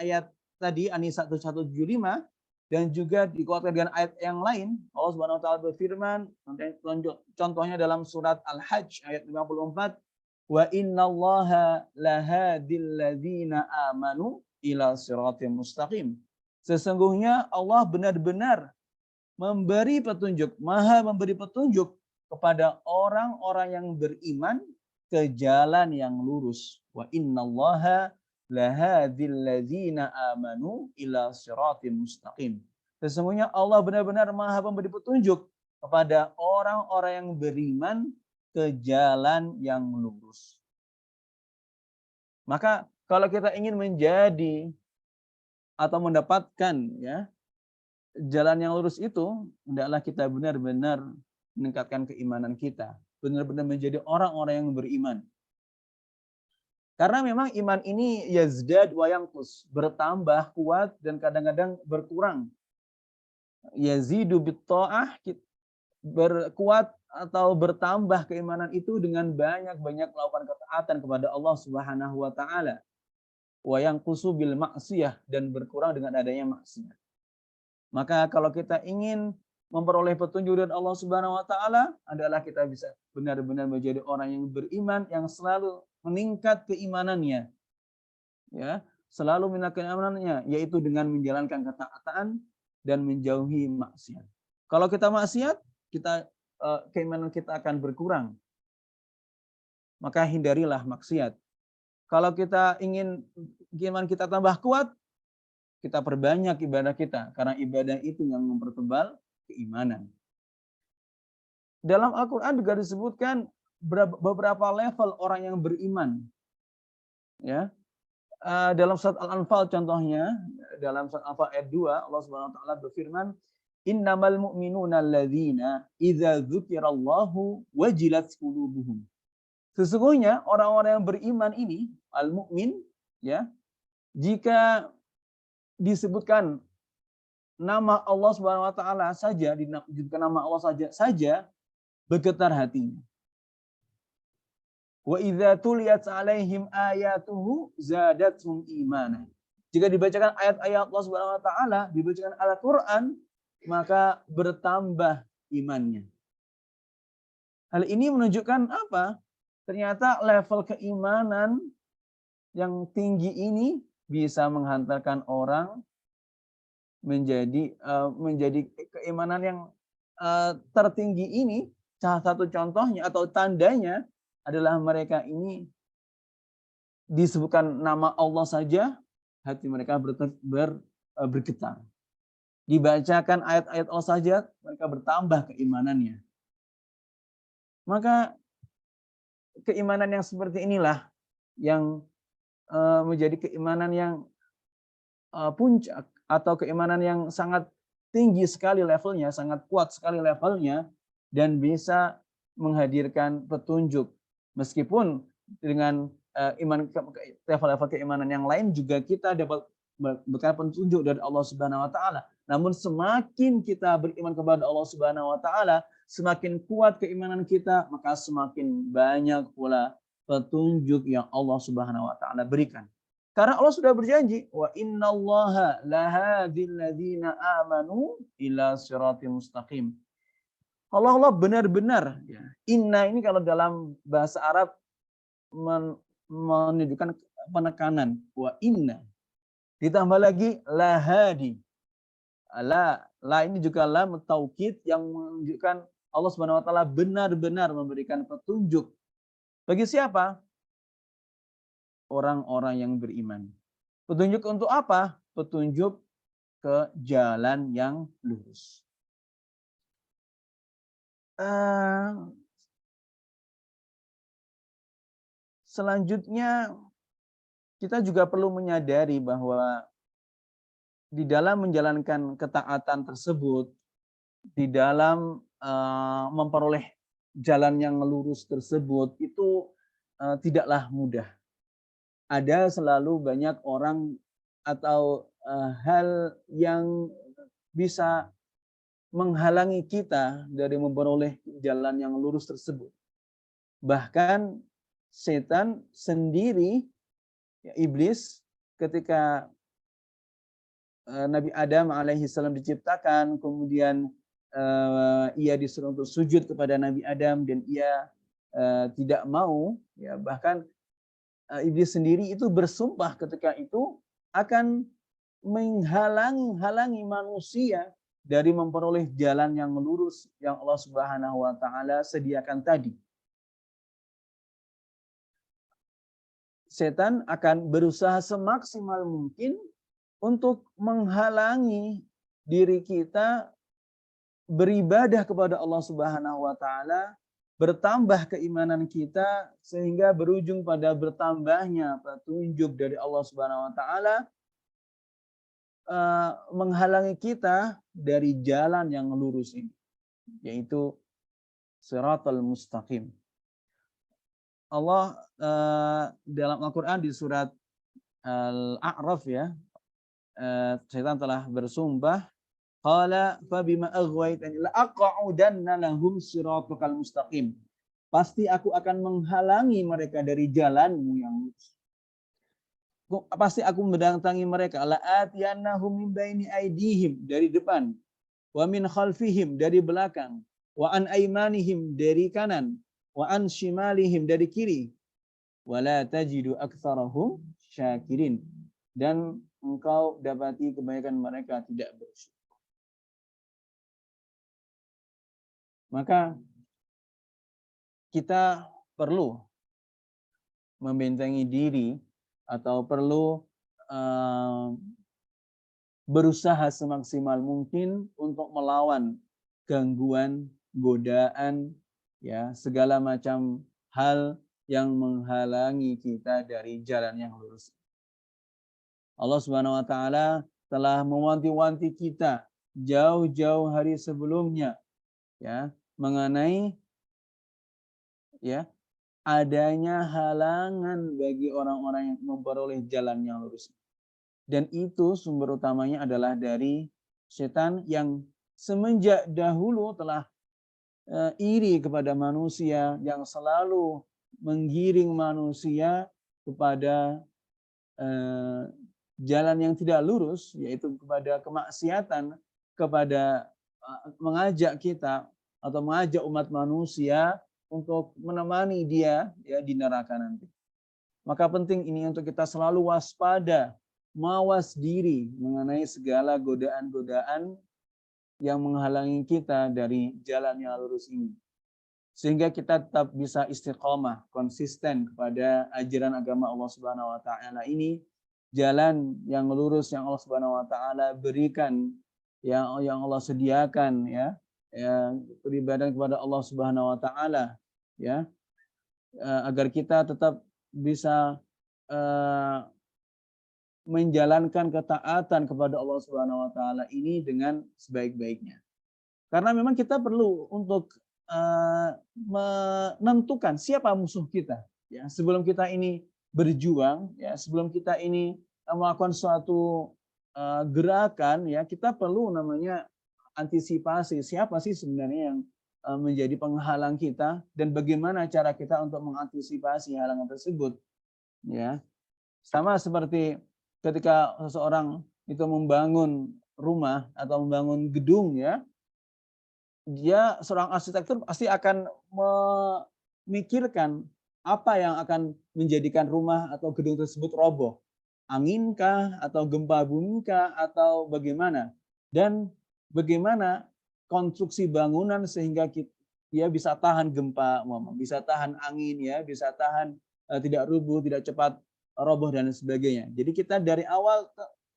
B: ayat tadi An-Nisa 175, dan juga dikuatkan dengan ayat yang lain. Allah Subhanahu wa taala berfirman, contohnya dalam surat Al-Hajj ayat 54, wa innallaha lahadil ladzina amanu ila siratim mustaqim. Sesungguhnya Allah benar-benar memberi petunjuk, Maha memberi petunjuk kepada orang-orang yang beriman ke jalan yang lurus. Wa innallaha lahadil ladzina amanu ila siratim mustaqim. Sesungguhnya Allah benar-benar Maha memberi petunjuk kepada orang-orang yang beriman ke jalan yang lurus. Maka kalau kita ingin menjadi atau mendapatkan, ya, jalan yang lurus itu, hendaklah kita benar-benar meningkatkan keimanan kita, benar-benar menjadi orang-orang yang beriman. Karena memang iman ini yazdad wa yanqus, bertambah kuat dan kadang-kadang berkurang. Yazidu bitta'ah, berkuat atau bertambah keimanan itu dengan banyak-banyak melakukan ketaatan kepada Allah Subhanahu wa taala. wa yanqusu bil maksiyah, dan berkurang dengan adanya maksiat. Maka kalau kita ingin memperoleh petunjuk dari Allah Subhanahu wa taala adalah kita bisa benar-benar menjadi orang yang beriman, yang selalu meningkat keimanannya. Ya, selalu meningkat keimanannya, yaitu dengan menjalankan ketaatan dan menjauhi maksiat. Kalau kita maksiat, keimanan kita akan berkurang. Maka hindarilah maksiat. Kalau kita ingin keimanan kita tambah kuat, kita perbanyak ibadah kita, karena ibadah itu yang mempertebal keimanan. Dalam Al-Quran juga disebutkan beberapa level orang yang beriman. Ya, dalam surat Al-Anfal contohnya, dalam surat Al-Anfal ayat 2, Allah Subhanahu wa taala berfirman, "Innamal mu'minuna alladzina idza dzukirallahu wajilat qulubuhum." Sesungguhnya orang-orang yang beriman ini, al-mu'min, ya, jika disebutkan nama Allah Subhanahu wa taala saja, disebutkan nama Allah saja bergetar hatinya. Wa idza tuliyat 'alaihim ayatuhu zadatuhum imana. Jika dibacakan ayat-ayat Allah Subhanahu wa taala, dibacakan Al-Qur'an, maka bertambah imannya. Hal ini menunjukkan apa? Ternyata level keimanan yang tinggi ini bisa menghantarkan orang menjadi keimanan yang tertinggi ini. Salah satu contohnya atau tandanya adalah mereka ini disebutkan nama Allah saja, hati mereka bergetar. Dibacakan ayat-ayat Allah saja, mereka bertambah keimanannya. Maka keimanan yang seperti inilah yang menjadi keimanan yang puncak, atau keimanan yang sangat tinggi sekali levelnya, sangat kuat sekali levelnya, dan bisa menghadirkan petunjuk. Meskipun dengan level-level keimanan yang lain juga kita dapat berkat petunjuk dari Allah Subhanahu wa taala. Namun semakin kita beriman kepada Allah Subhanahu wa taala, semakin kuat keimanan kita, maka semakin banyak pula petunjuk yang Allah Subhanahu wa taala berikan. Karena Allah sudah berjanji, wa innallaha lahadil ladzina amanu ila siratal mustaqim. Allah benar-benar, ya. Inna ini kalau dalam bahasa Arab menunjukkan penekanan, wa inna. Ditambah lagi lahadi. La ini juga lam taukid yang menunjukkan Allah Subhanahu wa taala benar-benar memberikan petunjuk. Bagi siapa? Orang-orang yang beriman. Petunjuk untuk apa? Petunjuk ke jalan yang lurus. Selanjutnya kita juga perlu menyadari bahwa di dalam menjalankan ketaatan tersebut, di dalam memperoleh jalan yang lurus tersebut itu tidaklah mudah. Ada selalu banyak orang atau hal yang bisa menghalangi kita dari memperoleh jalan yang lurus tersebut. Bahkan setan sendiri, ya, iblis, ketika Nabi Adam alaihissalam diciptakan, kemudian ia disuruh untuk sujud kepada Nabi Adam dan ia tidak mau, ya, bahkan iblis sendiri itu bersumpah ketika itu akan menghalangi manusia dari memperoleh jalan yang lurus yang Allah Subhanahu wa taala sediakan tadi. Setan akan berusaha semaksimal mungkin untuk menghalangi diri kita beribadah kepada Allah Subhanahu wa taala, bertambah keimanan kita sehingga berujung pada bertambahnya petunjuk dari Allah Subhanahu wa taala, menghalangi kita dari jalan yang lurus ini, yaitu Shiratal Mustaqim. Allah dalam Al-Quran di surat Al-A'raf, ya, setan telah bersumpah, qala fabima aghwaytani la'aq'udanna lahum shiratal mustaqim. Pasti aku akan menghalangi mereka dari jalanmu yang lurus. pasti aku mendatangi mereka, la atiyannahum min baini aidihim, dari depan, wa min khalfihim, dari belakang, wa an aimanihim, dari kanan, wa an shimalihim, dari kiri, wala tajidu aktsarahum syakirin, dan engkau dapati kebanyakan mereka tidak bersyukur. Maka kita perlu membentengi diri atau perlu berusaha semaksimal mungkin untuk melawan gangguan, godaan, ya, segala macam hal yang menghalangi kita dari jalan yang lurus. Allah Subhanahu wa taala telah mewanti-wanti kita jauh-jauh hari sebelumnya, ya, mengenai, ya, adanya halangan bagi orang-orang yang memperoleh jalan yang lurus. Dan itu sumber utamanya adalah dari setan yang semenjak dahulu telah iri kepada manusia, yang selalu menggiring manusia kepada jalan yang tidak lurus, yaitu kepada kemaksiatan, kepada mengajak kita atau mengajak umat manusia untuk menemani dia, ya, di neraka nanti. Maka penting ini untuk kita selalu waspada, mawas diri mengenai segala godaan-godaan yang menghalangi kita dari jalan yang lurus ini. Sehingga kita tetap bisa istiqomah, konsisten kepada ajaran agama Allah Subhanahu wa taala ini, jalan yang lurus yang Allah Subhanahu wa taala berikan, yang Allah sediakan, ya, beribadah kepada Allah Subhanahu wa taala, ya, agar kita tetap bisa menjalankan ketaatan kepada Allah Subhanahu wa taala ini dengan sebaik-baiknya. Karena memang kita perlu untuk menentukan siapa musuh kita, ya, sebelum kita ini berjuang, ya, sebelum kita ini melakukan suatu gerakan, ya, kita perlu namanya antisipasi siapa sih sebenarnya yang menjadi penghalang kita dan bagaimana cara kita untuk mengantisipasi halangan tersebut, ya. Sama seperti ketika seseorang itu membangun rumah atau membangun gedung, ya, dia seorang arsitektur pasti akan memikirkan apa yang akan menjadikan rumah atau gedung tersebut roboh. Anginkah atau gempa bumikah atau bagaimana? Dan bagaimana konstruksi bangunan sehingga dia bisa tahan gempa, bisa tahan angin, ya, bisa tahan tidak rubuh, tidak cepat roboh dan sebagainya. Jadi kita dari awal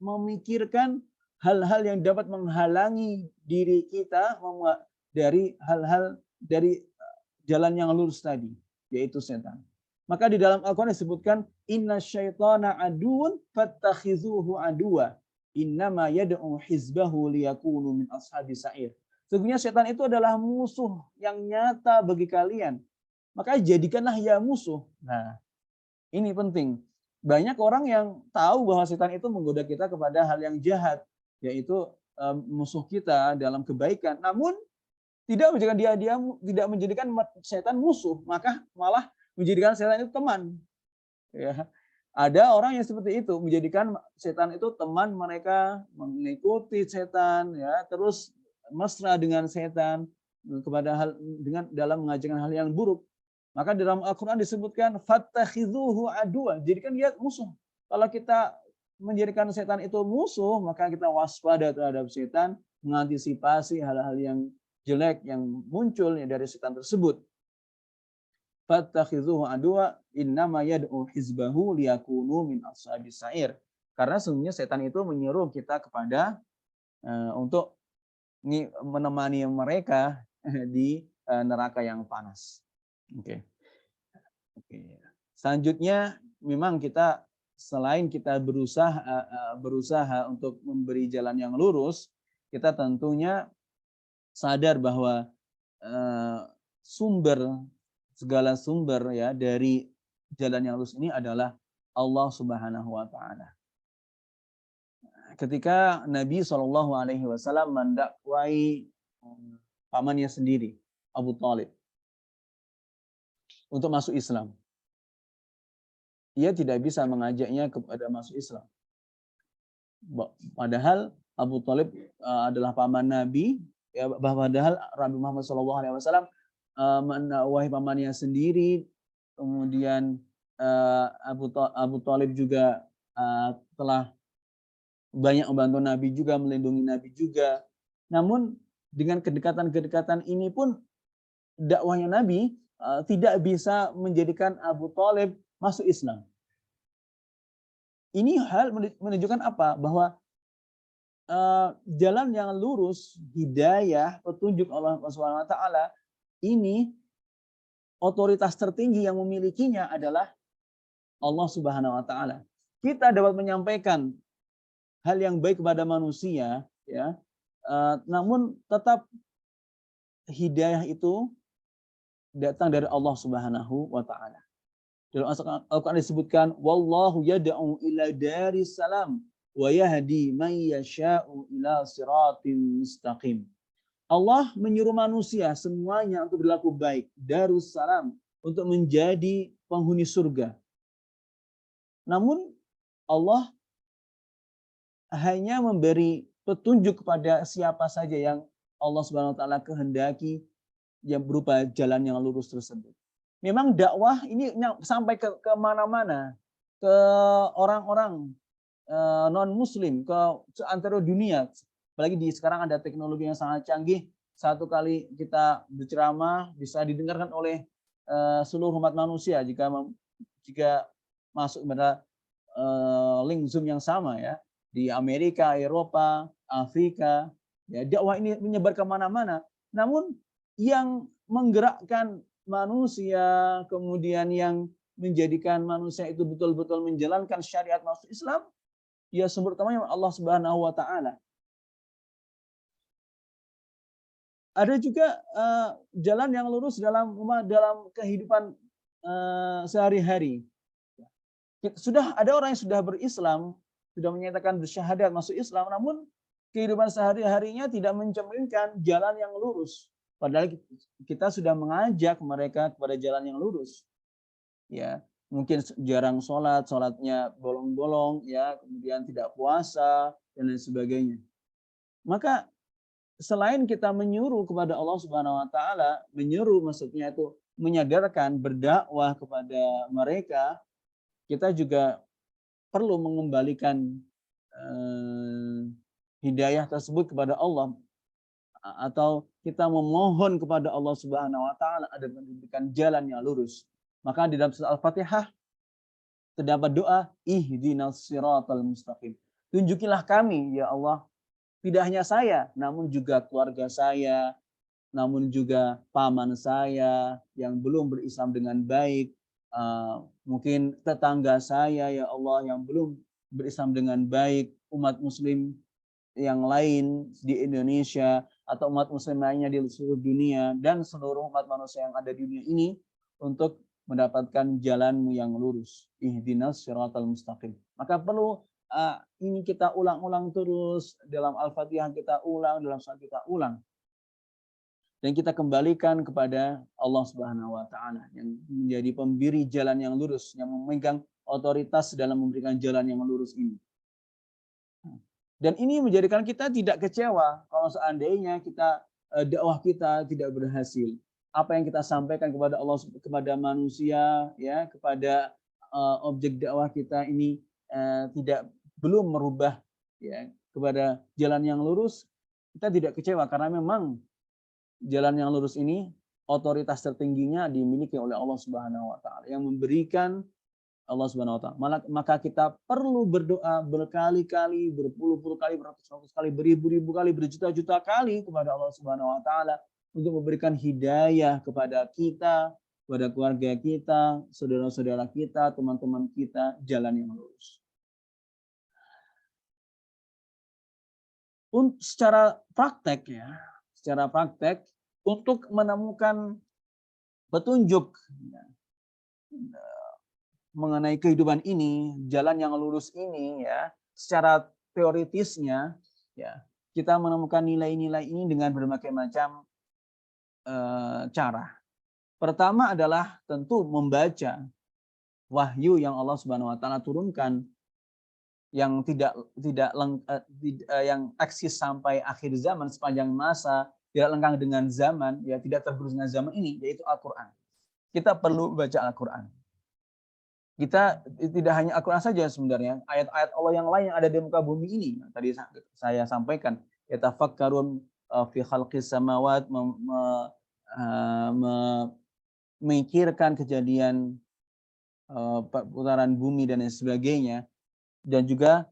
B: memikirkan hal-hal yang dapat menghalangi diri kita dari hal-hal dari jalan yang lurus tadi, yaitu setan. Maka di dalam Al-Quran disebutkan inna syaitana aduun fattakhizuhu aduwa innama yad'u hizbahu liyakunu min ashabis sa'ir. Sesungguhnya setan itu adalah musuh yang nyata bagi kalian. Maka jadikanlah ia musuh. Nah, ini penting. Banyak orang yang tahu bahwa setan itu menggoda kita kepada hal yang jahat, yaitu musuh kita dalam kebaikan. Namun tidak menjadikan setan musuh, maka malah menjadikan setan itu teman. Ya. Ada orang yang seperti itu, menjadikan setan itu teman mereka, mengikuti setan, ya, terus mesra dengan setan kepada dalam mengajarkan hal yang buruk. Maka dalam Al-Quran disebutkan fattakhidhuhu aduwa, jadikan dia musuh. Kalau kita menjadikan setan itu musuh, maka kita waspada terhadap setan, mengantisipasi hal-hal yang jelek yang muncul dari setan tersebut. Fattakhidhuhu aduwa innama yad'u hizbahu liyakunu min ashabis sa'ir. Karena sesungguhnya setan itu menyuruh kita kepada untuk menemani mereka di neraka yang panas. Oke. Selanjutnya memang kita selain kita berusaha untuk memberi jalan yang lurus, kita tentunya sadar bahwa segala sumber, ya, dari jalan yang lurus ini adalah Allah Subhanahu wa taala. Ketika Nabi SAW mendakwai pamannya sendiri, Abu Thalib, untuk masuk Islam. ia tidak bisa mengajaknya kepada masuk Islam. Padahal Abu Thalib adalah paman Nabi, ya, padahal Nabi Muhammad SAW menakwahi pamannya sendiri, kemudian Abu Thalib juga telah banyak membantu Nabi juga, melindungi Nabi juga. Namun dengan kedekatan-kedekatan ini pun dakwahnya Nabi tidak bisa menjadikan Abu Thalib masuk Islam. Ini hal menunjukkan apa? Bahwa jalan yang lurus, hidayah, petunjuk Allah Subhanahu wa taala ini otoritas tertinggi yang memilikinya adalah Allah Subhanahu wa taala. Kita dapat menyampaikan hal yang baik kepada manusia, ya. Namun tetap hidayah itu datang dari Allah Subhanahu wa taala. Dalam Al-Qur'an disebutkan wallahu yad'u ila daris salam wa yahdi man yasha'u ila siratim mustaqim. Allah menyuruh manusia semuanya untuk berlaku baik, darussalam, untuk menjadi penghuni surga. Namun Allah hanya memberi petunjuk kepada siapa saja yang Allah Subhanahu wa taala kehendaki yang berupa jalan yang lurus tersebut. Memang dakwah ini sampai ke mana-mana, ke orang-orang non-muslim, ke seantero dunia. Apalagi sekarang ada teknologi yang sangat canggih. Satu kali kita berceramah bisa didengarkan oleh seluruh umat manusia jika masuk pada link Zoom yang sama, ya, di Amerika, Eropa, Afrika. Ya, dakwah ini menyebar kemana-mana. Namun yang menggerakkan manusia, kemudian yang menjadikan manusia itu betul-betul menjalankan syariat masuk Islam, ya sumber utamanya Allah Subhanahu wa taala. Ada juga jalan yang lurus dalam kehidupan sehari-hari. Sudah ada orang yang sudah berislam, sudah menyatakan bersyahadat masuk Islam, namun kehidupan sehari-harinya tidak mencerminkan jalan yang lurus. Padahal kita sudah mengajak mereka kepada jalan yang lurus. Ya, mungkin jarang sholatnya bolong-bolong, ya, kemudian tidak puasa dan lain sebagainya. Maka selain kita menyuruh kepada Allah Subhanahu wa taala, menyuruh maksudnya itu menyadarkan, berdakwah kepada mereka, kita juga perlu mengembalikan hidayah tersebut kepada Allah, atau kita memohon kepada Allah Subhanahu wa taala agar memberikan jalan yang lurus. Maka di dalam surah Al-Fatihah terdapat doa ihdinas siratal mustaqim. Tunjukilah kami ya Allah, tidak hanya saya namun juga keluarga saya, namun juga paman saya yang belum berislam dengan baik, mungkin tetangga saya ya Allah yang belum berislam dengan baik, umat muslim yang lain di Indonesia atau umat muslim lainnya di seluruh dunia dan seluruh umat manusia yang ada di dunia ini untuk mendapatkan jalanmu yang lurus. Ihdinas siratal mustaqim. Maka perlu ini kita ulang-ulang terus dalam Al-Fatihah, kita ulang, dalam salat kita ulang. Dan kita kembalikan kepada Allah Subhanahu wa taala yang menjadi pemberi jalan yang lurus, yang memegang otoritas dalam memberikan jalan yang lurus ini. Dan ini menjadikan kita tidak kecewa kalau seandainya dakwah kita tidak berhasil. Apa yang kita sampaikan kepada Allah, kepada manusia, ya, kepada objek dakwah kita ini belum merubah, ya, kepada jalan yang lurus, kita tidak kecewa karena memang jalan yang lurus ini otoritas tertingginya dimiliki oleh Allah Subhanahu wa taala yang memberikan Allah Subhanahu wa taala. Maka kita perlu berdoa berkali-kali, berpuluh-puluh kali, beratus-ratus kali, beribu-ribu kali, berjuta-juta kali kepada Allah Subhanahu wa taala untuk memberikan hidayah kepada kita, kepada keluarga kita, saudara-saudara kita, teman-teman kita, jalan yang lurus. Secara praktek, ya, secara praktek untuk menemukan petunjuk, ya, mengenai kehidupan ini, jalan yang lurus ini, ya, secara teoritisnya, ya, kita menemukan nilai-nilai ini dengan berbagai macam cara. Pertama adalah tentu membaca wahyu yang Allah Subhanahu wa taala turunkan yang yang eksis sampai akhir zaman sepanjang masa, tidak lengkang dengan zaman, ya tidak tergerus dengan zaman ini, yaitu Al-Qur'an. Kita perlu baca Al-Qur'an. Kita tidak hanya Al-Qur'an saja sebenarnya, ayat-ayat Allah yang lain yang ada di muka bumi ini. Tadi saya sampaikan, yatafakkarun fi khalqis samawat, memikirkan kejadian putaran bumi dan lain sebagainya, dan juga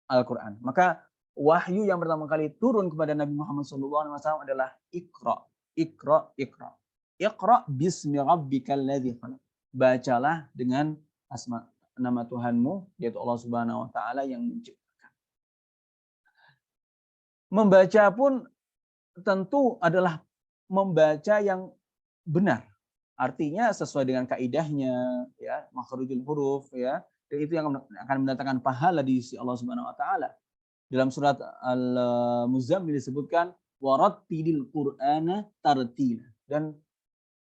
B: Al-Quran. Maka wahyu yang pertama kali turun kepada Nabi Muhammad SAW adalah Iqra, Iqra, Iqra. Iqra bismi rabbikal ladzi khalaq. Bacalah dengan nama Tuhanmu, yaitu Allah Subhanahu wa taala yang menciptakan. Membaca pun tentu adalah membaca yang benar. Artinya sesuai dengan kaidahnya, ya, makhrajul huruf, ya. Dan itu yang akan mendatangkan pahala di sisi Allah Subhanahu wa taala. Dalam surat Al-Muzammil disebutkan warattilil Qur'ana tartila, dan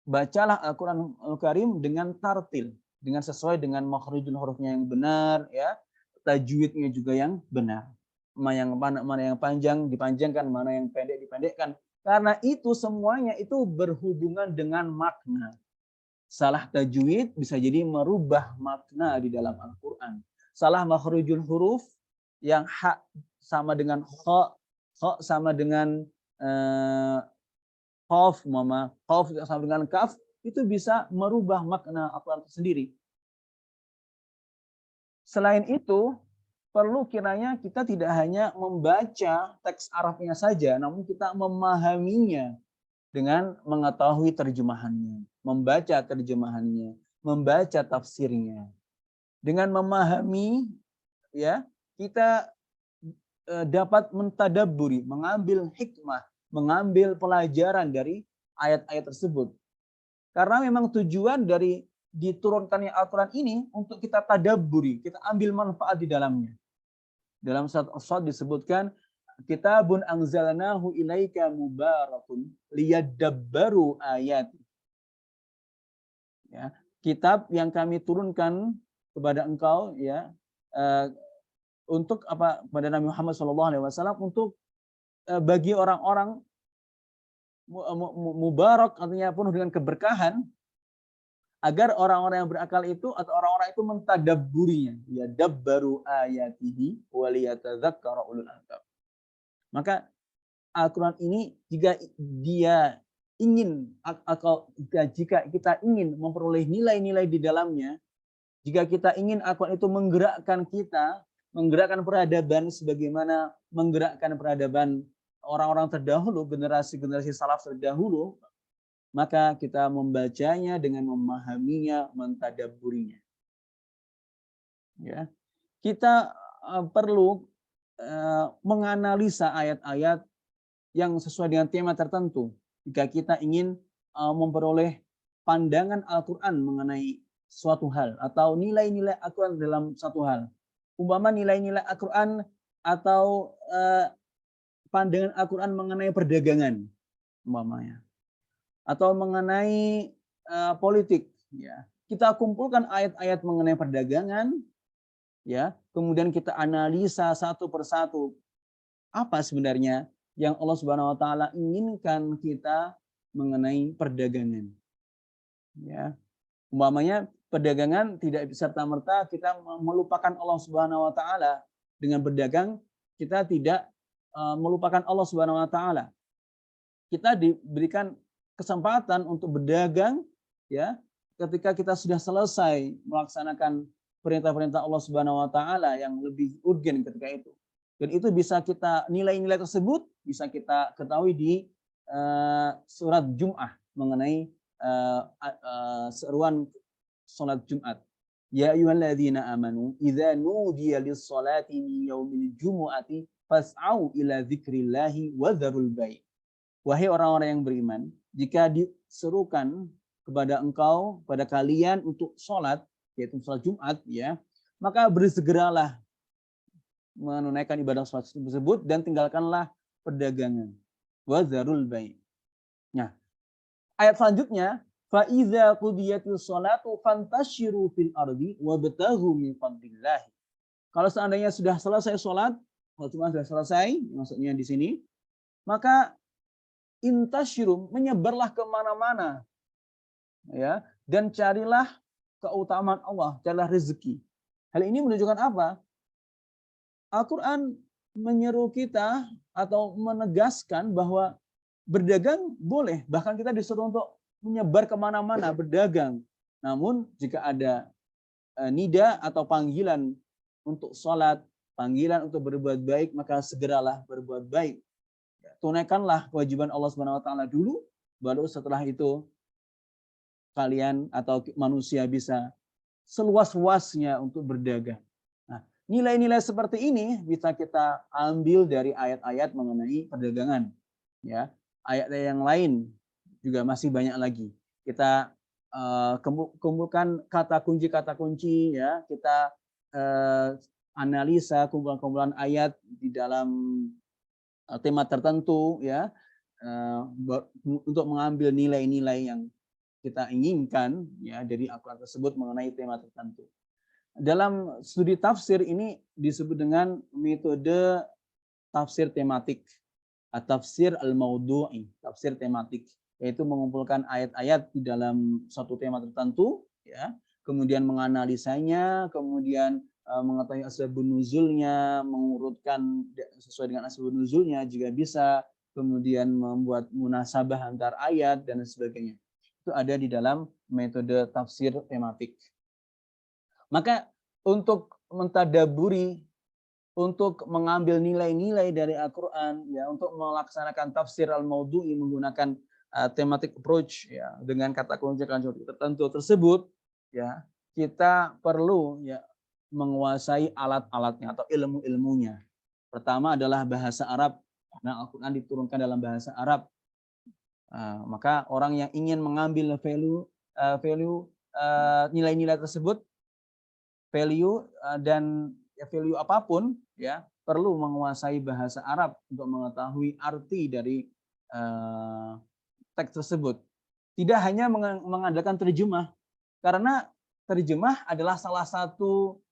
B: bacalah Al-Qur'an Al-Karim dengan tartil, dengan sesuai dengan makhrajul hurufnya yang benar, ya. Tajwidnya juga yang benar. Mana yang panjang dipanjangkan, mana yang pendek dipendekkan. Karena itu semuanya itu berhubungan dengan makna. Salah tajwid bisa jadi merubah makna di dalam Al-Quran. Salah makhrajul huruf, yang ha sama dengan kha, kha sama dengan qaf, qaf sama dengan kaf, itu bisa merubah makna Al-Quran itu sendiri. Selain itu, perlu kiranya kita tidak hanya membaca teks Arabnya saja, namun kita memahaminya dengan mengetahui terjemahannya, membaca terjemahannya, membaca tafsirnya. Dengan memahami, ya, kita dapat mentadabburi, mengambil hikmah, mengambil pelajaran dari ayat-ayat tersebut. Karena memang tujuan dari diturunkannya Al-Quran ini untuk kita tadabburi, kita ambil manfaat di dalamnya. Dalam surat As-Sad disebutkan, kitabun anzalnahu ilaika mubarakun liyadabbaru ayati. Ya, kitab yang kami turunkan kepada engkau, ya, untuk apa, pada Nabi Muhammad SAW, untuk bagi orang-orang mubarak, artinya penuh dengan keberkahan, agar orang-orang yang berakal itu atau orang-orang itu mentadabburinya, ya, dabbaru ayatihi wa liyatadzakkara ulul albab. Maka Al-Quran ini jika dia ingin, atau jika kita ingin memperoleh nilai-nilai di dalamnya, jika kita ingin Al-Quran itu menggerakkan kita, menggerakkan peradaban sebagaimana menggerakkan peradaban orang-orang terdahulu, generasi-generasi salaf terdahulu, maka kita membacanya dengan memahaminya, mentadabburinya. Ya, kita perlu menganalisa ayat-ayat yang sesuai dengan tema tertentu. Jika kita ingin memperoleh pandangan Al-Quran mengenai suatu hal, atau nilai-nilai Al-Quran dalam satu hal. Umpama nilai-nilai Al-Quran atau pandangan Al-Quran mengenai perdagangan, umpamanya. Atau mengenai politik. Ya. Kita kumpulkan ayat-ayat mengenai perdagangan, ya, kemudian kita analisa satu persatu apa sebenarnya yang Allah Subhanahu wa taala inginkan kita mengenai perdagangan. Ya. Umpamanya perdagangan tidak serta-merta kita melupakan Allah Subhanahu wa taala. Dengan berdagang kita tidak melupakan Allah Subhanahu wa taala. Kita diberikan kesempatan untuk berdagang, ya, ketika kita sudah selesai melaksanakan perintah-perintah Allah Subhanahu wa taala yang lebih urgen ketika itu. Dan itu bisa kita, nilai-nilai tersebut bisa kita ketahui di surat Jum'ah mengenai seruan salat Jumat. Ya ayyuhalladzina amanu idza nudiya lis-salati min yaumil jumu'ati fas'au ila dzikrillahi wa dzarul bai'. Wahai orang-orang yang beriman, jika diserukan kepada engkau, pada kalian untuk sholat, yaitu sholat Jumat, ya, maka bersegeralah menunaikan ibadah sholat tersebut dan tinggalkanlah perdagangan. Wa dzarul bai'. Nah, ayat selanjutnya, fa idza qudiyatis sholatu fantashiru fil ardi wabtaghu min fadlillah. Kalau seandainya sudah selesai sholat, kalau cuma sudah selesai, maksudnya di sini, maka intashiru, menyebarlah kemana-mana, ya, dan carilah keutamaan Allah, carilah rezeki. Hal ini menunjukkan apa? Al-Quran menyeru kita atau menegaskan bahwa berdagang boleh, bahkan kita disuruh untuk menyebar kemana-mana, berdagang. Namun jika ada nida atau panggilan untuk sholat, panggilan untuk berbuat baik, maka segeralah berbuat baik. Tunaikanlah kewajiban Allah Subhanahu wa taala dulu, baru setelah itu kalian atau manusia bisa seluas-luasnya untuk berdagang. Nah, nilai-nilai seperti ini bisa kita ambil dari ayat-ayat mengenai perdagangan. Ya, ayat-ayat yang lain juga masih banyak lagi. Kita kumpulkan kata kunci ya, kita analisa kumpulan-kumpulan ayat di dalam tema tertentu ya, untuk mengambil nilai-nilai yang kita inginkan ya dari Al-Quran tersebut mengenai tema tertentu. Dalam studi tafsir ini disebut dengan metode tafsir tematik, tafsir al-maudhu'i, tafsir tematik, yaitu mengumpulkan ayat-ayat di dalam suatu tema tertentu, ya, kemudian menganalisanya, kemudian mengetahui asbabun nuzulnya, mengurutkan sesuai dengan asbabun nuzulnya juga bisa, kemudian membuat munasabah antar ayat dan sebagainya. Itu ada di dalam metode tafsir tematik. Maka untuk mentadaburi, untuk mengambil nilai-nilai dari Al-Quran, ya, untuk melaksanakan tafsir al-maudhu'i menggunakan thematic approach, ya, dengan kata kunci tertentu tersebut, ya, kita perlu ya menguasai alat-alatnya atau ilmu-ilmunya. Pertama adalah bahasa Arab, karena Al-Quran diturunkan dalam bahasa Arab. Maka orang yang ingin mengambil nilai-nilai tersebut, dan value apapun, ya, perlu menguasai bahasa Arab untuk mengetahui arti dari teks tersebut. Tidak hanya mengandalkan terjemah, karena terjemah adalah salah satu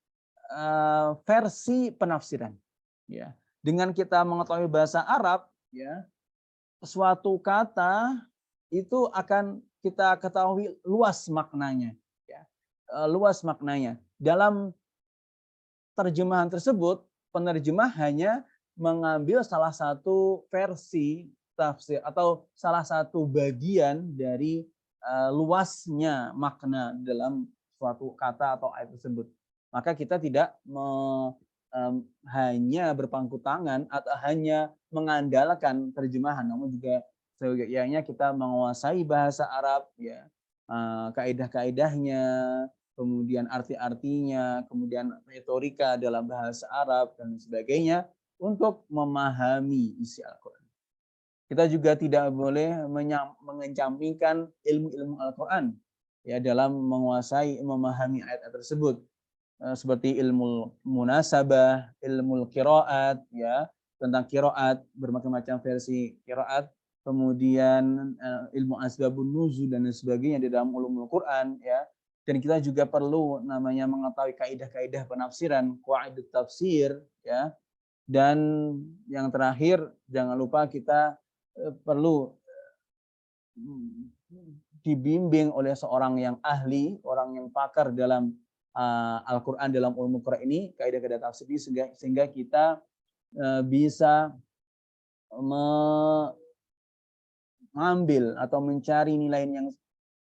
B: versi penafsiran. Ya, dengan kita mengetahui bahasa Arab, ya, suatu kata itu akan kita ketahui luas maknanya, ya, luas maknanya. Dalam terjemahan tersebut, penerjemah hanya mengambil salah satu versi tafsir atau salah satu bagian dari luasnya makna dalam suatu kata atau ayat tersebut. Maka kita tidak hanya berpangku tangan atau hanya mengandalkan terjemahan, namun juga seyogyanya kita menguasai bahasa Arab, ya, kaidah-kaidahnya, kemudian arti-artinya, kemudian retorika dalam bahasa Arab dan sebagainya untuk memahami isi Al-Quran. Kita juga tidak boleh mengecampingkan ilmu-ilmu Al-Quran ya dalam menguasai memahami ayat-ayat tersebut, seperti ilmu munasabah, ilmu qiraat, ya, tentang qiraat, bermacam-macam versi qiraat, kemudian ilmu asbabun nuzul dan sebagainya di dalam ulumul Quran, ya. Dan kita juga perlu namanya mengetahui kaidah-kaidah penafsiran, qawaidut tafsir, ya. Dan yang terakhir, jangan lupa kita perlu dibimbing oleh seorang yang ahli, orang yang pakar dalam Al-Quran, dalam ulumul Quran ini, kaidah-kaidah tafsir ini, sehingga kita bisa mengambil atau mencari nilai yang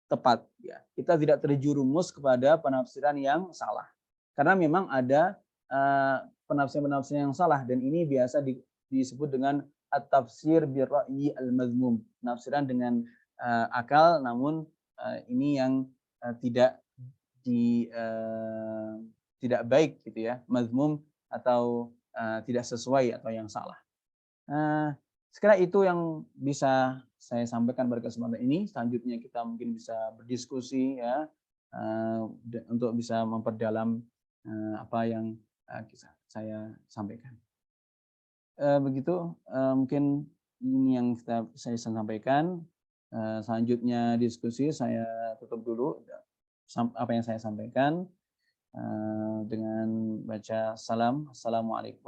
B: tepat, ya. Kita tidak terjerumus kepada penafsiran yang salah, karena memang ada penafsiran-penafsiran yang salah, dan ini biasa disebut dengan at-tafsir bir-ra'yi al-mazmum, penafsiran dengan akal, namun ini yang tidak baik gitu ya, mazmum atau tidak sesuai atau yang salah. Sekiranya itu yang bisa saya sampaikan pada kesempatan ini. Selanjutnya kita mungkin bisa berdiskusi, ya, untuk bisa memperdalam apa yang saya sampaikan. Begitu mungkin ini yang saya sampaikan. Selanjutnya diskusi saya tutup dulu apa yang saya sampaikan dengan baca salam. Assalamualaikum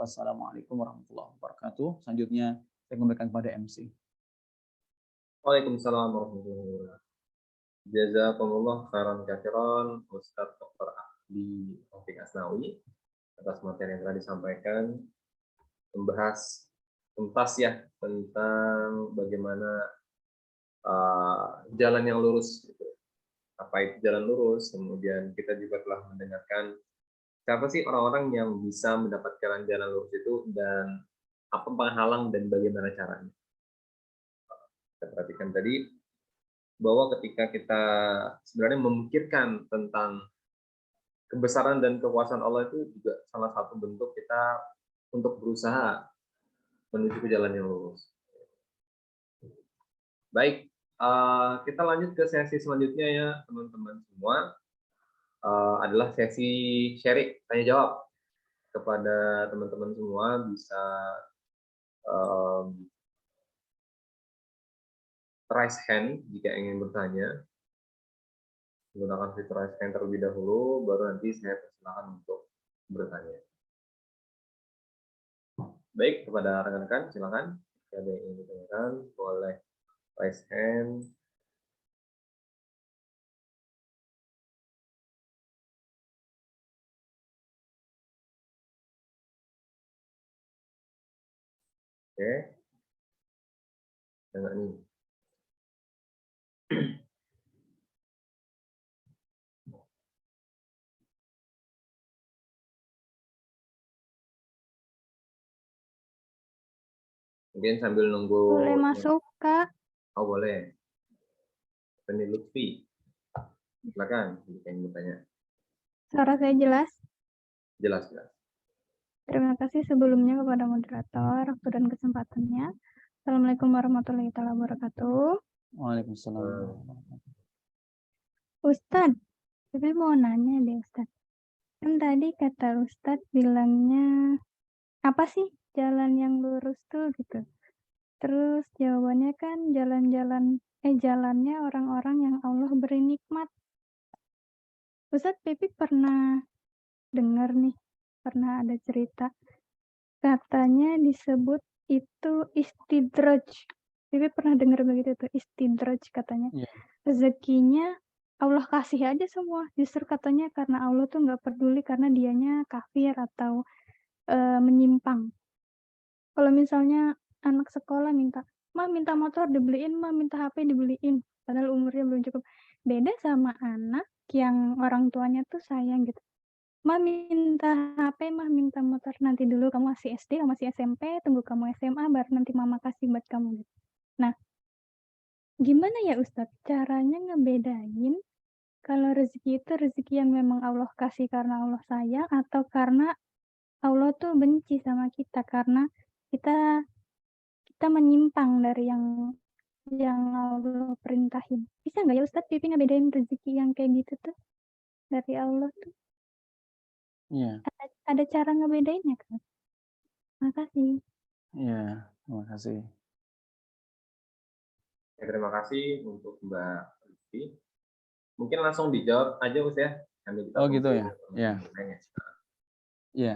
B: warahmatullahi wabarakatuh. Selanjutnya saya kembalikan kepada MC.
A: Waalaikumsalam warahmatullahi wabarakatuh. Jazakumullah khairan katsiran Ustaz Dr. Ahli Rafiq Asnawi atas materi yang telah disampaikan, membahas tuntas ya tentang bagaimana jalan yang lurus, gitu. Apa itu jalan lurus, kemudian kita juga telah mendengarkan siapa sih orang-orang yang bisa mendapatkan jalan lurus itu dan apa penghalang dan bagaimana caranya. Kita perhatikan tadi bahwa ketika kita sebenarnya memikirkan tentang kebesaran dan kekuasaan Allah itu juga salah satu bentuk kita untuk berusaha menuju ke jalan yang lurus. Baik, kita lanjut ke sesi selanjutnya ya teman-teman semua. Adalah sesi sharing tanya jawab kepada teman-teman semua, bisa raise hand jika ingin bertanya, menggunakan fitur raise hand terlebih dahulu, baru nanti saya persilakan untuk bertanya. Baik, kepada rekan-rekan silakan, jika ada yang ingin ditanyakan boleh raise hand. Oke, jangan ini. Mungkin sambil nunggu.
C: Boleh masuk, Kak?
A: Oh, boleh. Penny Lutfi. Silakan jika ingin bertanya.
C: Suara saya jelas?
A: Jelas, jelas.
C: Terima kasih sebelumnya kepada moderator waktu dan kesempatannya. Assalamualaikum warahmatullahi wabarakatuh.
B: Waalaikumsalam.
C: Ustadz, saya mau nanya deh Ustadz. Kan tadi kata Ustadz bilangnya apa sih jalan yang lurus tuh gitu. Terus jawabannya kan jalannya orang-orang yang Allah beri nikmat. Ustadz, Pipi pernah dengar nih, pernah ada cerita katanya disebut itu istidraj. Pipi pernah dengar begitu tuh, istidraj katanya.
B: Yeah.
C: Rezekinya Allah kasih aja semua. Justru katanya karena Allah tuh nggak peduli karena dianya kafir atau menyimpang. Kalau misalnya anak sekolah minta motor dibeliin, minta HP dibeliin, padahal umurnya belum cukup. Beda sama anak yang orang tuanya tuh sayang gitu. Minta HP, minta motor, nanti dulu kamu masih SD, kamu masih SMP, tunggu kamu SMA, baru nanti mama kasih buat kamu. Gitu. Nah, gimana ya Ustadz caranya ngebedain kalau rezeki itu rezeki yang memang Allah kasih karena Allah sayang, atau karena Allah tuh benci sama kita karena kita menyimpang dari yang Allah perintahin. Bisa nggak ya Ustadz Pipi ngebedain rezeki yang kayak gitu tuh dari Allah tuh?
B: Iya.
C: Ada cara ngebedainnya kan? Makasih.
B: Iya, terima kasih.
A: Ya, terima kasih untuk Mbak Lutfi. Mungkin langsung dijawab aja Mas ya.
B: Oh gitu ya. Ya. Ya.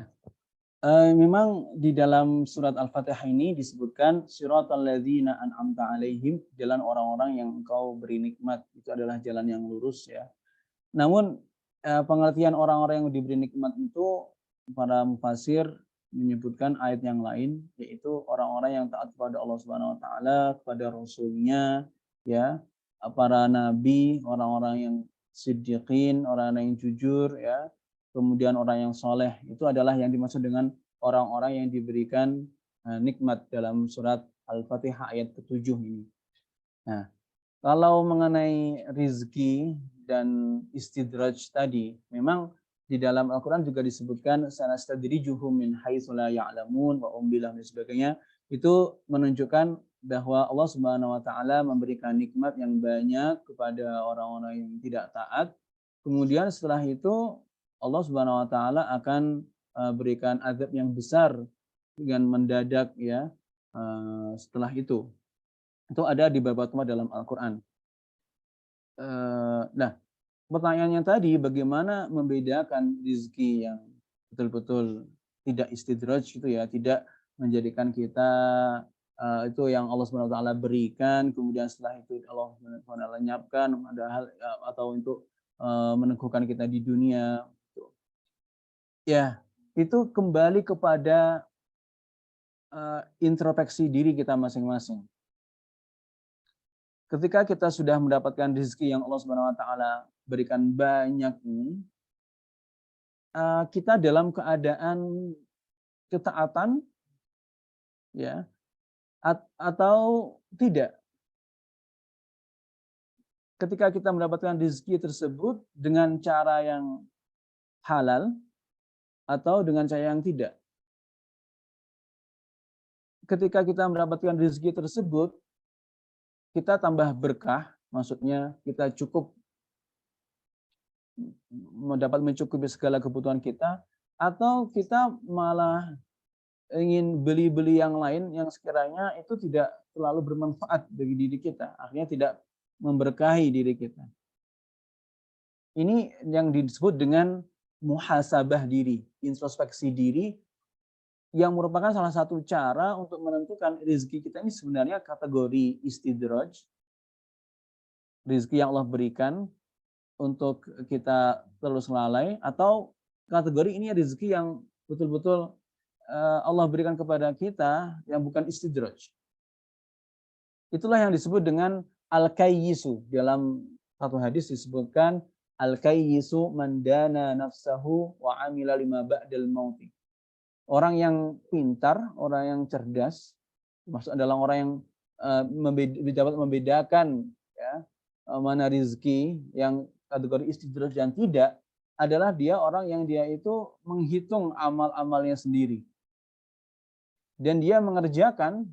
B: Memang di dalam surat Al-Fatihah ini disebutkan siratal ladzina an'amta alaihim, jalan orang-orang yang engkau beri nikmat. Itu adalah jalan yang lurus ya. Namun pengertian orang-orang yang diberi nikmat itu para mufassir menyebutkan ayat yang lain, yaitu orang-orang yang taat kepada Allah Subhanahu wa taala, kepada rasulnya, ya, para nabi, orang-orang yang siddiqin, orang-orang yang jujur, ya, kemudian orang yang soleh. Itu adalah yang dimaksud dengan orang-orang yang diberikan nikmat dalam surat Al-Fatihah ayat ke-7 ini. Nah, kalau mengenai rizki dan istidraj tadi, memang di dalam Al-Quran juga disebutkan sanastadrijuhum min haitsu la ya'lamun wa umbilahum dan sebagainya. Itu menunjukkan bahwa Allah Subhanahu wa taala memberikan nikmat yang banyak kepada orang-orang yang tidak taat. Kemudian setelah itu Allah Subhanahu wa taala akan berikan azab yang besar dengan mendadak ya setelah itu. Itu ada di beberapa tempat dalam Al-Quran. Nah, pertanyaannya tadi, bagaimana membedakan rezeki yang betul-betul tidak istidraj gitu ya, tidak menjadikan kita itu yang Allah SWT berikan, kemudian setelah itu Allah SWT lenyapkan, ada hal atau untuk meneguhkan kita di dunia. Ya, itu kembali kepada introspeksi diri kita masing-masing. Ketika kita sudah mendapatkan rezeki yang Allah SWT berikan banyak ini, kita dalam keadaan ketaatan, ya, atau tidak. Ketika kita mendapatkan rezeki tersebut dengan cara yang halal atau dengan cara yang tidak. Ketika kita mendapatkan rezeki tersebut, kita tambah berkah, maksudnya kita cukup dapat mencukupi segala kebutuhan kita, atau kita malah ingin beli-beli yang lain yang sekiranya itu tidak terlalu bermanfaat bagi diri kita, akhirnya tidak memberkahi diri kita. Ini yang disebut dengan muhasabah diri, introspeksi diri, yang merupakan salah satu cara untuk menentukan rezeki kita ini sebenarnya kategori istidraj, rezeki yang Allah berikan untuk kita terus lalai, atau kategori ini rezeki yang betul-betul Allah berikan kepada kita yang bukan istidraj. Itulah yang disebut dengan al-kayyisu. Dalam satu hadis disebutkan al-kayyisu man dana nafsahu wa amila lima ba'dal mauti. Orang yang pintar, orang yang cerdas, maksud adalah orang yang dapat membedakan ya, mana rezeki yang kategori istidraj dan tidak, adalah dia orang yang dia itu menghitung amal-amalnya sendiri. Dan dia mengerjakan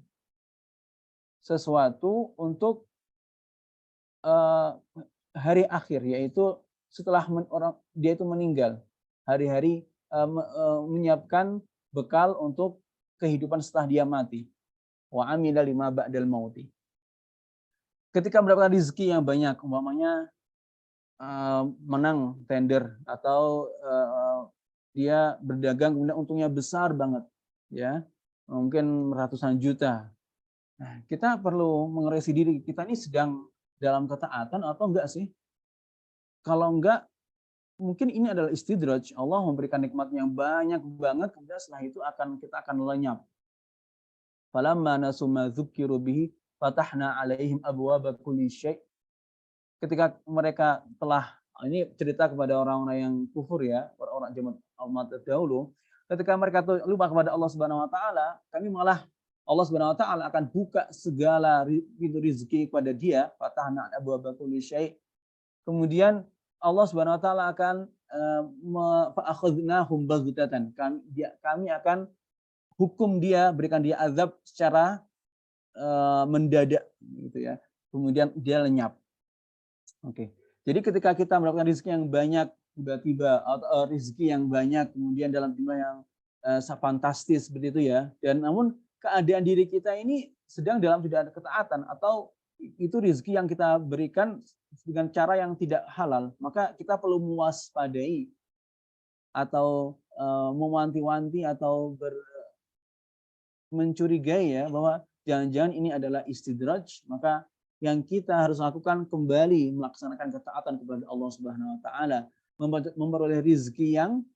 B: sesuatu untuk hari akhir, yaitu setelah dia itu meninggal, hari-hari menyiapkan bekal untuk kehidupan setelah dia mati. Wa amila lima ba'dal mauti. Ketika mendapatkan rezeki yang banyak, umpamanya menang tender atau dia berdagang kemudian untungnya besar banget, ya, mungkin ratusan juta. Nah, kita perlu mengoreksi diri, kita ini sedang dalam ketaatan atau enggak sih? Kalau enggak, mungkin ini adalah istidraj. Allah memberikan nikmat yang banyak banget, kemudian setelah itu kita akan lenyap. Falamma nasu ma dzukiru bihi fatahna alaihim abwaaba kulli syai'. Ketika mereka telah, ini cerita kepada orang-orang yang kufur ya, orang-orang zaman umat dahulu, ketika mereka lupa kepada Allah Subhanahu wa taala, Allah Subhanahu wa taala akan buka segala pintu rezeki kepada dia, fatahna abwaaba kulli syai'. Kemudian Allah Subhanahu wa taala akan fa'akhadnahum baghtatan. Kami akan hukum dia, berikan dia azab secara mendadak gitu ya. Kemudian dia lenyap. Oke. Jadi ketika kita mendapatkan rezeki yang banyak tiba-tiba, atau rezeki yang banyak kemudian dalam jumlah yang fantastis seperti itu ya, dan namun keadaan diri kita ini sedang dalam tidak ada ketaatan, atau itu rezeki yang kita berikan dengan cara yang tidak halal, maka kita perlu mewaspadai atau mewanti-wanti atau mencurigai ya, bahwa jangan-jangan ini adalah istidraj. Maka yang kita harus lakukan kembali melaksanakan ketaatan kepada Allah Subhanahu wa taala, memperoleh rezeki yang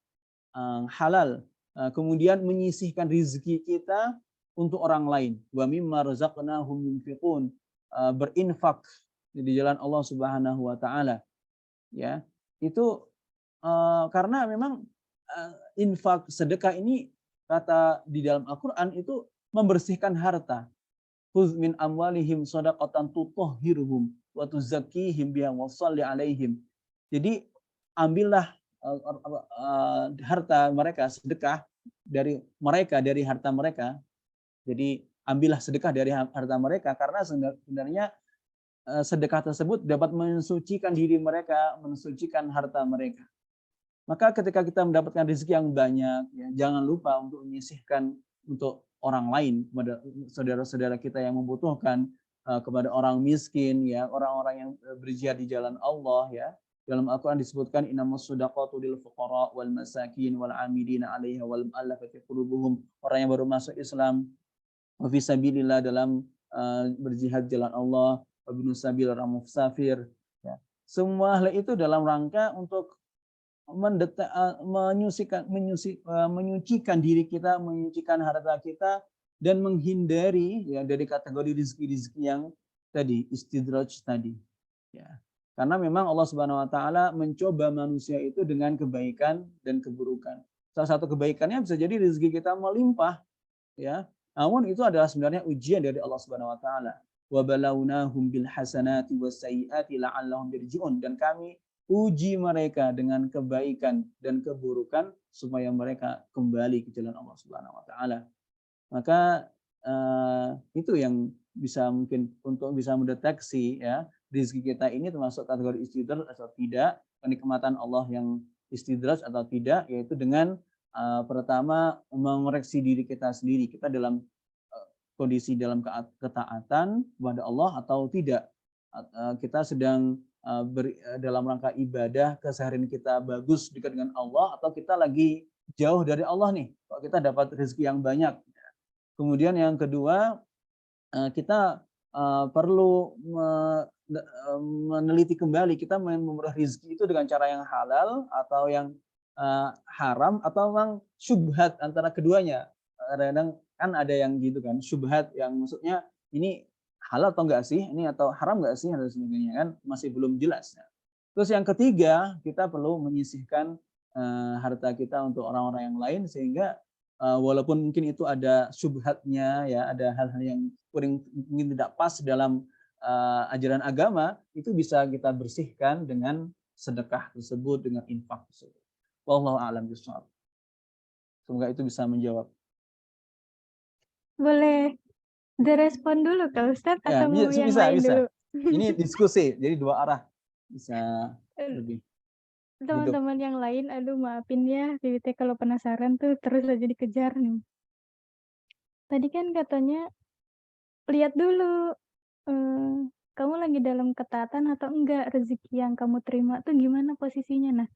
B: halal, kemudian menyisihkan rezeki kita untuk orang lain. Wa mimma razaqnahum yunfiqun, berinfak di jalan Allah Subhanahu wa taala. Ya, itu karena memang infak, sedekah ini kata di dalam Al-Qur'an itu membersihkan harta. Khudz min amwalihim shadaqatan tutahhiruhum wa tuzakkihim biha wa shalli alaihim. Jadi ambillah harta mereka, sedekah dari harta mereka. Jadi ambillah sedekah dari harta mereka, karena sebenarnya sedekah tersebut dapat mensucikan diri mereka, mensucikan harta mereka. Maka ketika kita mendapatkan rezeki yang banyak, ya, jangan lupa untuk menyisihkan untuk orang lain, kepada saudara-saudara kita yang membutuhkan, kepada orang miskin, ya, orang-orang yang berjihad di jalan Allah, ya. Dalam Al-Quran disebutkan innamas shadaqatu lil fuqara wal masakin wal amilina 'alaiha wal mu'allafati qulubuhum. Orang yang baru masuk Islam, wa fi sabilillah, dalam berjihad jalan Allah, wa binus sabil, orang musafir, ya. Semua hal itu dalam rangka untuk menyucikan diri kita, menyucikan harta kita, dan menghindari, ya, dari kategori rizki-rizki yang tadi, istidraj tadi, ya. Karena memang Allah Subhanahu wa taala mencoba manusia itu dengan kebaikan dan keburukan. Salah satu kebaikannya bisa jadi rezeki kita melimpah, ya. Namun itu adalah sebenarnya ujian dari Allah Subhanahu wa taala. Wa balawnahum bil hasanati was sayyiati la'allahum yarji'un, dan kami uji mereka dengan kebaikan dan keburukan supaya mereka kembali ke jalan Allah Subhanahu wa taala. Maka itu yang bisa mungkin untuk bisa mendeteksi, ya, rezeki kita ini termasuk kategori istidraj atau tidak, kenikmatan Allah yang istidraj atau tidak, yaitu dengan pertama mengoreksi diri kita sendiri, kita dalam kondisi dalam ketaatan kepada Allah atau tidak, kita sedang dalam rangka ibadah, keseharian kita bagus dekat dengan Allah, atau kita lagi jauh dari Allah nih, kok kita dapat rezeki yang banyak. Kemudian yang kedua, kita perlu meneliti kembali, kita memperoleh rezeki itu dengan cara yang halal atau yang haram, atau memang syubhat antara keduanya. Kadang kan ada yang gitu kan, syubhat yang maksudnya ini halal atau enggak sih, ini atau haram enggak sih, dan sebagainya, kan masih belum jelas. Terus yang ketiga, kita perlu menyisihkan harta kita untuk orang-orang yang lain, sehingga walaupun mungkin itu ada syubhatnya, ya, ada hal-hal yang mungkin tidak pas dalam ajaran agama, itu bisa kita bersihkan dengan sedekah tersebut, dengan infak tersebut. Wallahu a'lam bishawab. Semoga itu bisa menjawab.
C: Boleh direspon dulu Kak Ustadz
B: Ya,
C: atau mau yang
B: bisa.
C: lain dulu?
B: Ini diskusi, jadi dua arah bisa lebih.
C: Teman-teman yang lain, aduh maafin ya, Bibitnya kalau penasaran tuh terus aja dikejar nih. Tadi kan katanya lihat dulu kamu lagi dalam ketaatan atau enggak, rezeki yang kamu terima tuh gimana posisinya. Nah,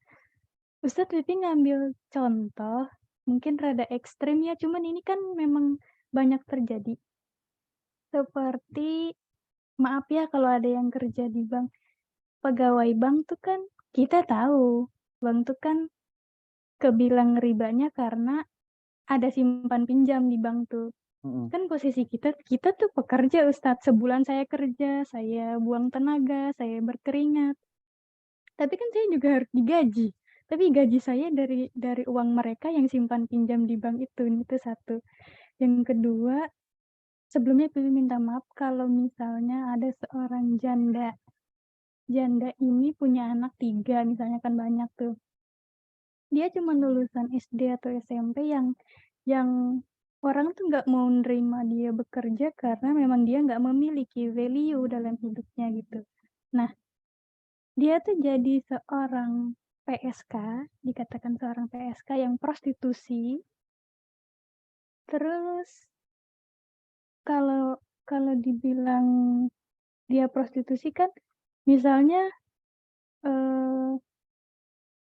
C: Ustadz Pipi ngambil contoh mungkin rada ekstrim ya, cuman ini kan memang banyak terjadi. Seperti, maaf ya kalau ada yang kerja di bank, pegawai bank tuh kan kita tahu, bank tuh kan kebilang ribanya karena ada simpan pinjam di bank tuh. Kan posisi kita tuh pekerja Ustadz, sebulan saya kerja, saya buang tenaga, saya berkeringat. Tapi kan saya juga harus digaji. Tapi gaji saya dari uang mereka yang simpan pinjam di bank itu satu. Yang kedua, sebelumnya Pipi minta maaf kalau misalnya ada seorang janda. Janda ini punya anak 3, misalnya kan banyak tuh. Dia cuma lulusan SD atau SMP yang orang tuh nggak mau nerima dia bekerja karena memang dia nggak memiliki value dalam hidupnya gitu. Nah, dia tuh jadi seorang PSK, dikatakan seorang PSK yang prostitusi. Terus kalau dibilang dia prostitusi kan, misalnya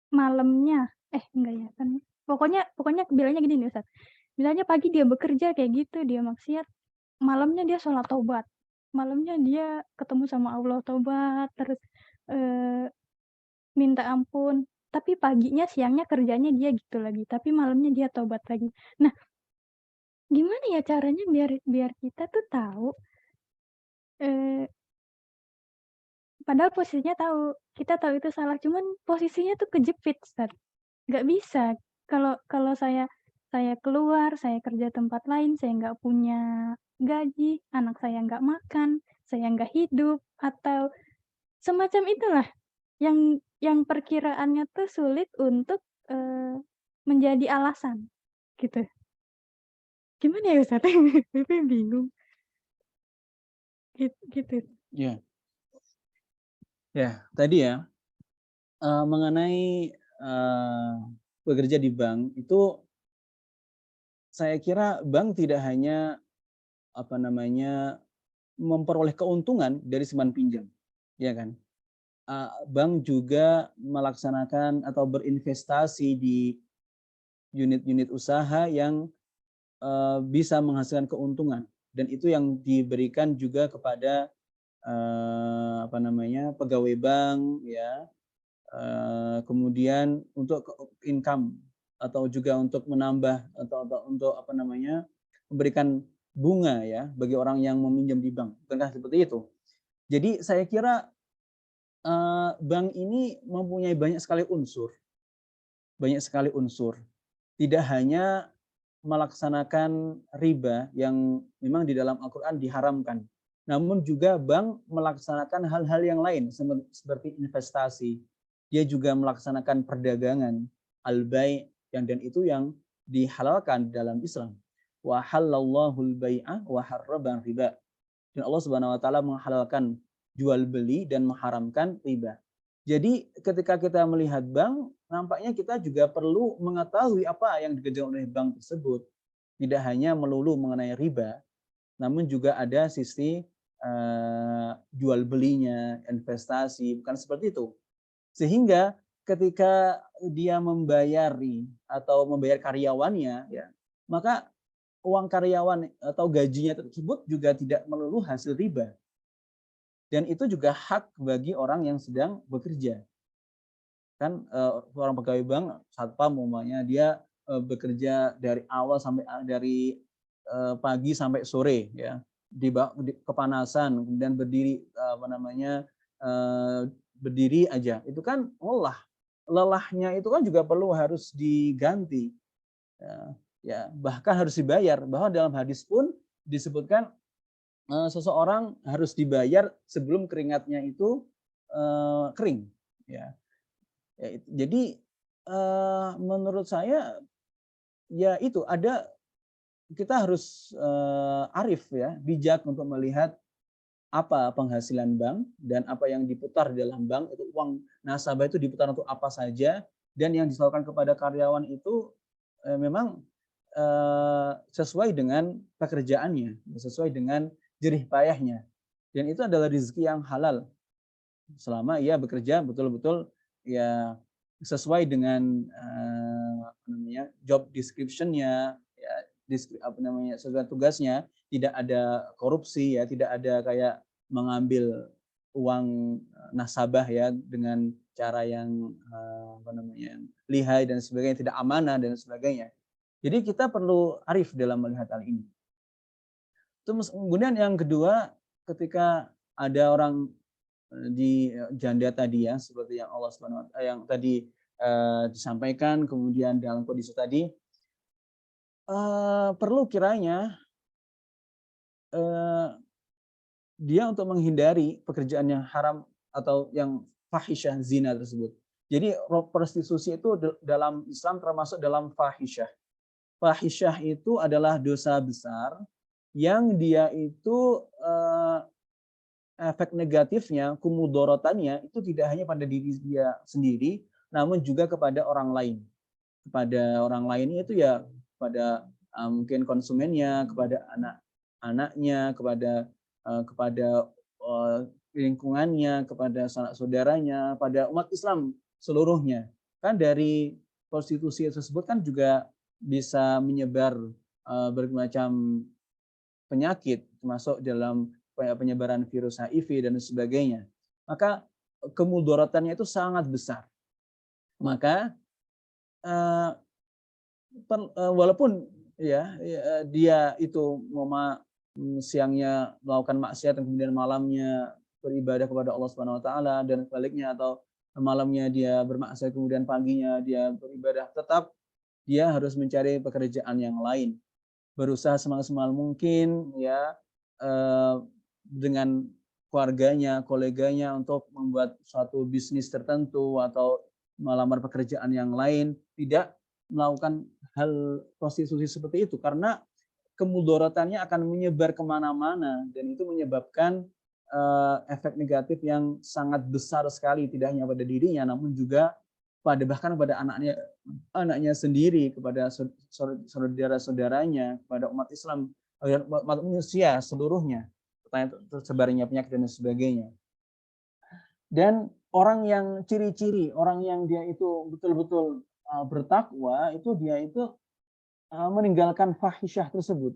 C: malamnya, enggak ya kan, pokoknya bilangnya gini nih Ustadz, misalnya pagi dia bekerja kayak gitu, dia maksiat, malamnya dia sholat taubat, malamnya dia ketemu sama Allah taubat, terus minta ampun, tapi paginya siangnya kerjanya dia gitu lagi, tapi malamnya dia taubat lagi. Nah, gimana ya caranya biar kita tuh tahu, padahal posisinya tahu, kita tahu itu salah, cuman posisinya tuh kejepit, Ustadz. Nggak bisa. Kalau saya keluar, saya kerja tempat lain, saya nggak punya gaji, anak saya nggak makan, saya nggak hidup, atau semacam itulah yang perkiraannya tuh sulit untuk menjadi alasan, gitu. Gimana ya Ustadz? Pipi bingung. Gitu.
B: Ya. Ya, tadi ya, mengenai bekerja di bank itu, saya kira bank tidak hanya memperoleh keuntungan dari simpan pinjam, ya kan? Bank juga melaksanakan atau berinvestasi di unit-unit usaha yang bisa menghasilkan keuntungan, dan itu yang diberikan juga kepada pegawai bank, ya. Kemudian untuk income atau juga untuk menambah atau untuk memberikan bunga, ya, bagi orang yang meminjam di bank. Bukankah seperti itu? Jadi saya kira bank ini mempunyai banyak sekali unsur. Tidak hanya melaksanakan riba yang memang di dalam Al-Quran diharamkan, namun juga bank melaksanakan hal-hal yang lain seperti investasi. Dia juga melaksanakan perdagangan, al-bai', dan itu yang dihalalkan dalam Islam. Wa halallahu al-bai'a wa harrama riba. Dan Allah Subhanahu wa taala menghalalkan jual beli dan mengharamkan riba. Jadi ketika kita melihat bank, nampaknya kita juga perlu mengetahui apa yang dikerjakan oleh bank tersebut. Tidak hanya melulu mengenai riba, namun juga ada sisi jual belinya, investasi, bukan seperti itu. Sehingga ketika dia membayari atau membayar karyawannya, ya, maka uang karyawan atau gajinya tersebut juga tidak melulu hasil riba. Dan itu juga hak bagi orang yang sedang bekerja. Kan seorang pegawai bank, satpam umpamanya, dia bekerja dari awal sampai dari pagi sampai sore, ya, di kepanasan, kemudian berdiri berdiri aja, itu kan lelahnya itu kan juga perlu harus diganti, ya, bahkan harus dibayar. Bahwa dalam hadis pun disebutkan seseorang harus dibayar sebelum keringatnya itu kering, ya. Jadi menurut saya, ya, itu kita harus arif, ya, bijak untuk melihat apa penghasilan bank dan apa yang diputar di dalam bank, itu uang nasabah itu diputar untuk apa saja, dan yang disalurkan kepada karyawan itu memang sesuai dengan pekerjaannya, sesuai dengan jerih payahnya, dan itu adalah rezeki yang halal selama ia bekerja betul-betul, ya, sesuai dengan job description-nya, ya, sesuai tugasnya, tidak ada korupsi, ya, tidak ada kayak mengambil uang nasabah, ya, dengan cara yang lihai dan sebagainya, tidak amanah dan sebagainya. Jadi kita perlu arif dalam melihat hal ini. Terus kemudian yang kedua, ketika ada orang di janda tadi, ya, seperti yang Allah Subhanahu wa taala yang tadi disampaikan, kemudian dalam kondisi tadi perlu kiranya dia untuk menghindari pekerjaan yang haram atau yang fahisyah, zina tersebut. Jadi prostitusi itu dalam Islam termasuk dalam fahisyah. Fahisyah itu adalah dosa besar yang dia itu efek negatifnya, kumudorotannya itu tidak hanya pada diri dia sendiri, namun juga kepada orang lain. Kepada orang lain itu, ya, kepada mungkin konsumennya, kepada anak-anaknya, kepada lingkungannya, kepada sanak saudaranya, pada umat Islam seluruhnya. Kan dari prostitusi tersebut kan juga bisa menyebar berbagai macam penyakit, termasuk dalam penyebaran virus HIV dan sebagainya. Maka kemudaratannya itu sangat besar. Maka walaupun, ya, dia itu siangnya melakukan maksiat dan kemudian malamnya beribadah kepada Allah Subhanahu wa taala, dan sebaliknya, atau malamnya dia bermaksiat kemudian paginya dia beribadah, tetap dia harus mencari pekerjaan yang lain. Berusaha semaksimal mungkin, ya, dengan keluarganya, koleganya untuk membuat suatu bisnis tertentu atau melamar pekerjaan yang lain, tidak melakukan hal prostitusi seperti itu, karena kemudaratannya akan menyebar kemana-mana, dan itu menyebabkan efek negatif yang sangat besar sekali, tidak hanya pada dirinya, namun juga bahkan pada anaknya sendiri, kepada saudara-saudaranya, kepada umat Islam, umat manusia seluruhnya. tersebarnya penyakit dan sebagainya. Dan orang yang ciri-ciri, orang yang dia itu betul-betul bertakwa, itu dia itu meninggalkan fahisyah tersebut.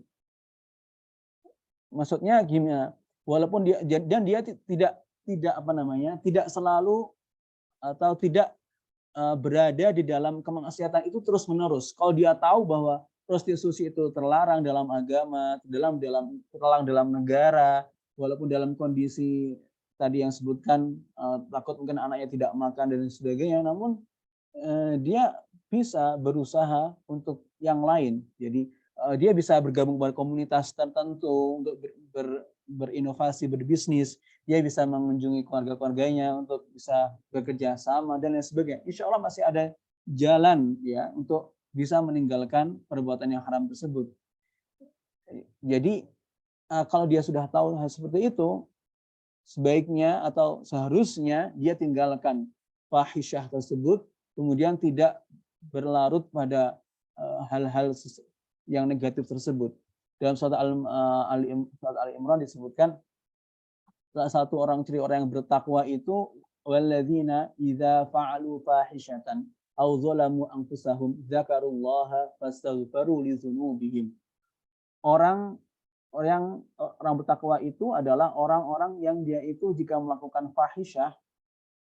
B: Maksudnya gimana? Walaupun dia tidak selalu atau tidak berada di dalam kemaksiatan itu terus-menerus. Kalau dia tahu bahwa prostitusi itu terlarang dalam agama, terlarang dalam negara, walaupun dalam kondisi tadi yang sebutkan takut mungkin anaknya tidak makan dan sebagainya, namun dia bisa berusaha untuk yang lain. Jadi dia bisa bergabung pada komunitas tertentu untuk berinovasi, berbisnis. Dia bisa mengunjungi keluarga-keluarganya untuk bisa bekerja sama dan lain sebagainya. Insya Allah masih ada jalan ya untuk bisa meninggalkan perbuatan yang haram tersebut. Jadi kalau dia sudah tahu hal seperti itu, sebaiknya atau seharusnya dia tinggalkan fahisyah tersebut, kemudian tidak berlarut pada hal-hal yang negatif tersebut. Dalam surat Ali Imran disebutkan salah satu ciri orang yang bertakwa itu walladzina idza fa'alu fahishatan aw zalamu anfusahum dzakarullaha fastaghfiru lidzunubihim. Orang bertakwa itu adalah orang-orang yang dia itu jika melakukan fahisyah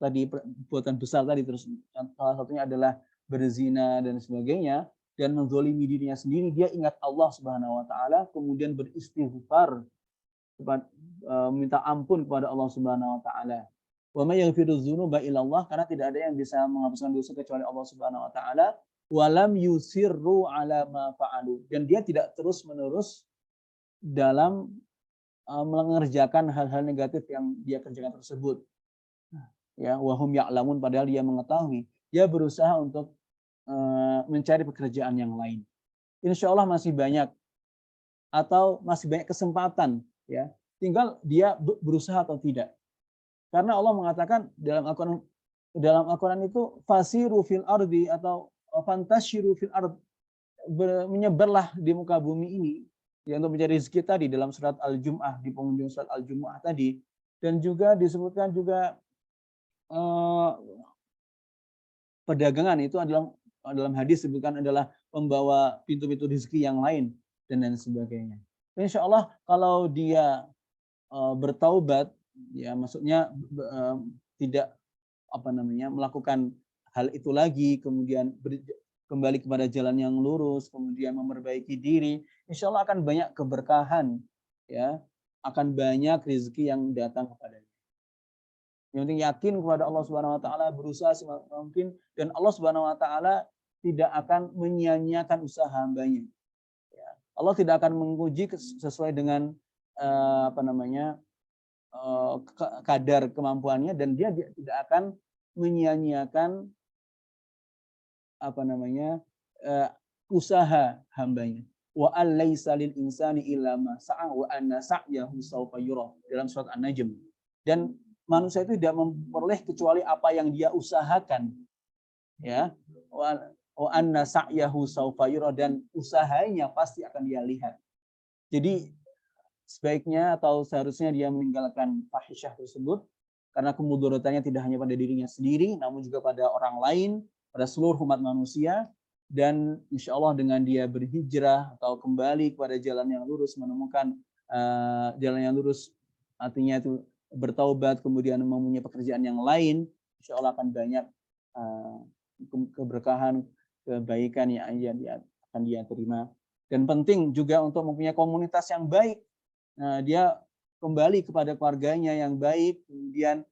B: tadi, perbuatan besar tadi, terus salah satunya adalah berzina dan sebagainya, dan menzolimi dirinya sendiri, dia ingat Allah Subhanahu wa taala, kemudian beristighfar, minta ampun kepada Allah Subhanahu wa taala. Wa may yaghfiru dzunuba illallah, karena tidak ada yang bisa menghapuskan dosa kecuali Allah Subhanahu wa taala. Wa lam yusirru ala ma fa'alu, dan dia tidak terus-menerus dalam mengerjakan hal-hal negatif yang dia kerjakan tersebut. Ya, wahum ya'lamun, padahal dia mengetahui. Dia berusaha untuk mencari pekerjaan yang lain. Insya Allah masih banyak kesempatan, ya. Tinggal dia berusaha atau tidak. Karena Allah mengatakan dalam Al-Quran itu fasiru fil ardi atau fantashiru fil ard, menyebarlah di muka bumi ini ya untuk mencari rezeki tadi dalam surat Al-Jum'ah, di penghujung surat Al-Jum'ah tadi. Dan juga disebutkan juga perdagangan itu adalah dalam hadis disebutkan adalah pembawa pintu-pintu rezeki yang lain dan lain sebagainya. Insya Allah kalau dia bertaubat, ya maksudnya tidak melakukan hal itu lagi, kemudian kembali kepada jalan yang lurus, kemudian memperbaiki diri, insya Allah akan banyak keberkahan, ya, akan banyak rezeki yang datang kepadanya. Yang penting yakin kepada Allah Subhanahu wa taala, berusaha semaksimal mungkin, dan Allah Subhanahu wa taala tidak akan menyia-nyiakan usaha hambanya. Ya. Allah tidak akan menguji sesuai dengan kadar kemampuannya, dan dia tidak akan menyia-nyiakan usaha hambanya. Wa allaisa lil insani illa ma sa'a wa anna sa'yahu sawfa yura, dalam surat An-Najm. Dan manusia itu tidak memperoleh kecuali apa yang dia usahakan, ya. Wa anna sa'yahu sawfa yura, dan usahanya pasti akan dia lihat. Jadi sebaiknya atau seharusnya dia meninggalkan fahisyah tersebut, karena kemudaratannya tidak hanya pada dirinya sendiri, namun juga pada orang lain, pada seluruh umat manusia. Dan insya Allah dengan dia berhijrah atau kembali kepada jalan yang lurus, menemukan jalan yang lurus, artinya itu bertaubat, kemudian mempunyai pekerjaan yang lain, insya Allah akan banyak keberkahan, kebaikan yang akan dia terima. Dan penting juga untuk mempunyai komunitas yang baik. Dia kembali kepada keluarganya yang baik, kemudian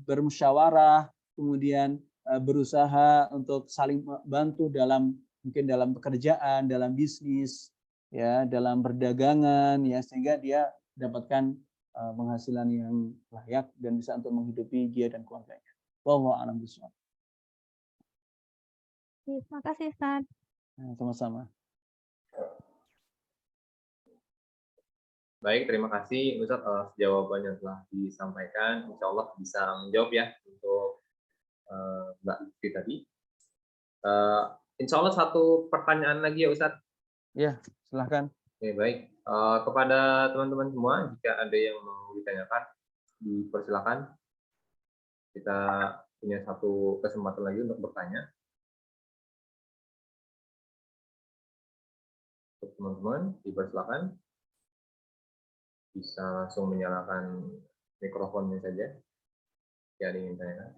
B: bermusyawarah, kemudian berusaha untuk saling bantu mungkin dalam pekerjaan, dalam bisnis, ya, dalam perdagangan, ya, sehingga dia dapatkan penghasilan yang layak dan bisa untuk menghidupi dia dan keluarganya. Wallahu a'lam bishawab.
C: Terima kasih, Ustaz.
B: Sama-sama.
A: Baik, terima kasih Ustaz atas jawaban yang telah disampaikan. Insya Allah bisa menjawab ya untuk Mbak Lutfi tadi. Insya Allah satu pertanyaan lagi ya Ustaz.
B: Ya, silahkan.
A: Oke, baik. Kepada teman-teman semua, jika ada yang mau ditanyakan, dipersilakan. Kita punya satu kesempatan lagi untuk bertanya. Untuk teman-teman, dipersilakan. Bisa langsung menyalakan mikrofonnya saja. Jika ada yang ingin tanyakan.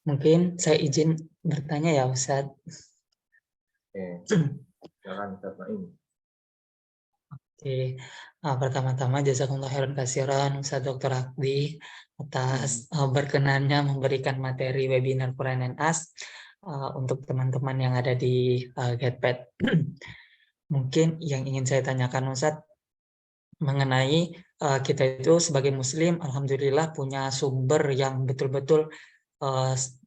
D: Mungkin saya izin bertanya ya Ustadz.
A: Oke, silakan Ustaz Naim.
D: Oke, pertama-tama jazakumullah khairan katsiran Ustadz Dr. Akdi atas berkenannya memberikan materi webinar Quran and Us untuk teman-teman yang ada di Getpad. Mungkin yang ingin saya tanyakan Ustadz mengenai kita itu sebagai Muslim, alhamdulillah punya sumber yang betul-betul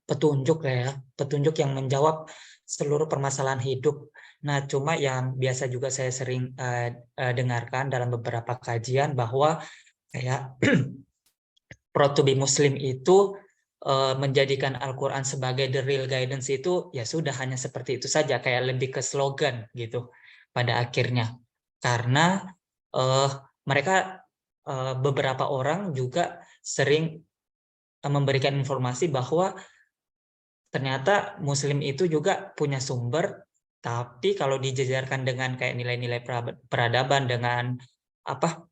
D: petunjuk ya, petunjuk yang menjawab seluruh permasalahan hidup. Nah, cuma yang biasa juga saya sering dengarkan dalam beberapa kajian bahwa kayak proud to be Muslim itu menjadikan Al-Quran sebagai the real guidance itu ya sudah hanya seperti itu saja, kayak lebih ke slogan gitu pada akhirnya. Karena mereka beberapa orang juga sering memberikan informasi bahwa ternyata Muslim itu juga punya sumber, tapi kalau dijajarkan dengan kayak nilai-nilai peradaban dengan apa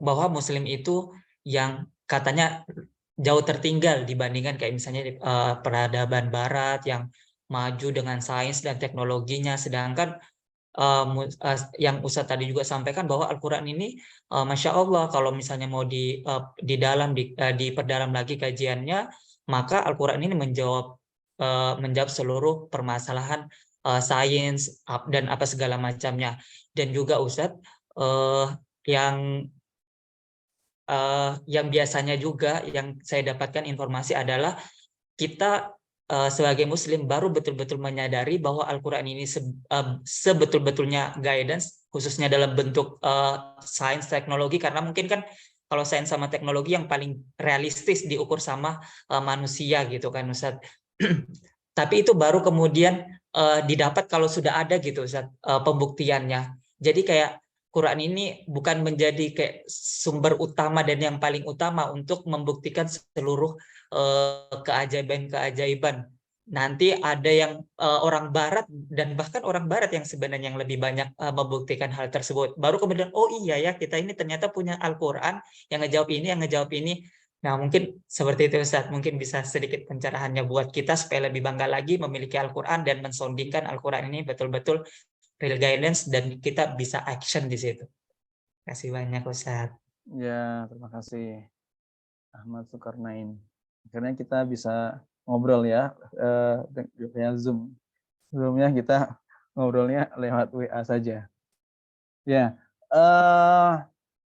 D: bahwa Muslim itu yang katanya jauh tertinggal dibandingkan kayak misalnya peradaban Barat yang maju dengan sains dan teknologinya, sedangkan yang Ustadz tadi juga sampaikan bahwa Al-Quran ini Masya Allah kalau misalnya mau diperdalam lagi kajiannya, maka Al-Quran ini menjawab seluruh permasalahan sains dan apa segala macamnya. Dan juga Ustadz yang biasanya juga yang saya dapatkan informasi adalah kita sebagai Muslim baru betul-betul menyadari bahwa Al-Quran ini sebetul-betulnya guidance, khususnya dalam bentuk sains teknologi, karena mungkin kan kalau sains sama teknologi yang paling realistis diukur sama manusia gitu kan Ustadz. Tapi itu baru kemudian didapat kalau sudah ada gitu Ustadz, pembuktiannya. Jadi kayak Quran ini bukan menjadi kayak sumber utama dan yang paling utama untuk membuktikan seluruh keajaiban-keajaiban. Nanti ada yang orang Barat dan bahkan orang Barat yang sebenarnya yang lebih banyak membuktikan hal tersebut. Baru kemudian oh iya ya kita ini ternyata punya Al-Quran yang ngejawab ini, yang ngejawab ini. Nah mungkin seperti itu Ustaz, mungkin bisa sedikit pencerahannya buat kita supaya lebih bangga lagi memiliki Al-Quran dan mensondingkan Al-Quran ini betul-betul real guidance dan kita bisa action di situ. Terima kasih banyak Ustaz.
B: Ya, terima kasih Ahmad Zulkarnain. Akhirnya kita bisa ngobrol ya via Zoom. Sebelumnya kita ngobrolnya lewat WA saja. Ya,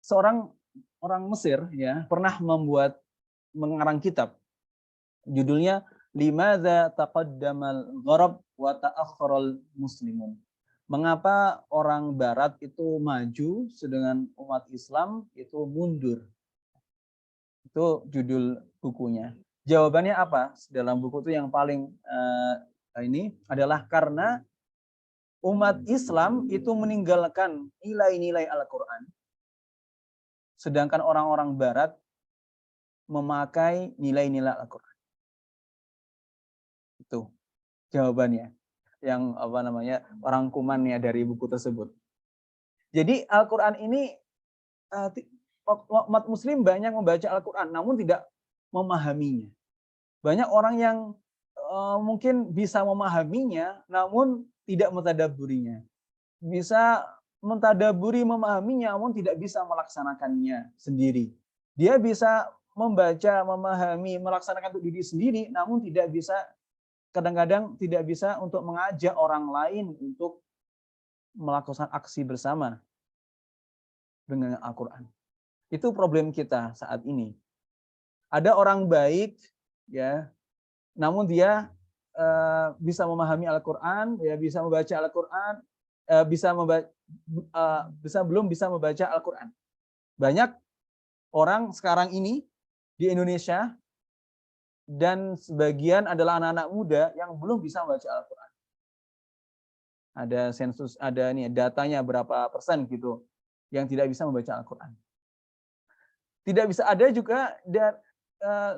B: seorang orang Mesir ya pernah mengarang kitab. Judulnya Limadza taqaddamal gharab wa ta'akhkharal muslimun. Mengapa orang Barat itu maju sedangkan umat Islam itu mundur? Itu judul bukunya. Jawabannya apa? Dalam buku itu yang paling ini adalah karena umat Islam itu meninggalkan nilai-nilai Al-Quran, sedangkan orang-orang Barat memakai nilai-nilai Al-Quran. Itu jawabannya. Yang rangkumannya dari buku tersebut. Jadi Al-Quran ini umat Muslim banyak membaca Al-Quran, namun tidak memahaminya. Banyak orang yang mungkin bisa memahaminya, namun tidak mentadabburinya. Bisa mentadaburi, memahaminya, namun tidak bisa melaksanakannya sendiri. Dia bisa membaca, memahami, melaksanakan untuk diri sendiri, namun tidak bisa, kadang-kadang tidak bisa untuk mengajak orang lain untuk melakukan aksi bersama dengan Al-Quran. Itu problem kita saat ini. Ada orang baik, ya, namun dia bisa memahami Al-Quran, ya, bisa membaca Al-Quran, belum bisa membaca Al-Quran. Banyak orang sekarang ini di Indonesia dan sebagian adalah anak-anak muda yang belum bisa membaca Al-Quran. ada sensus, ada nih datanya berapa persen gitu yang tidak bisa membaca Al-Quran. Tidak bisa, ada juga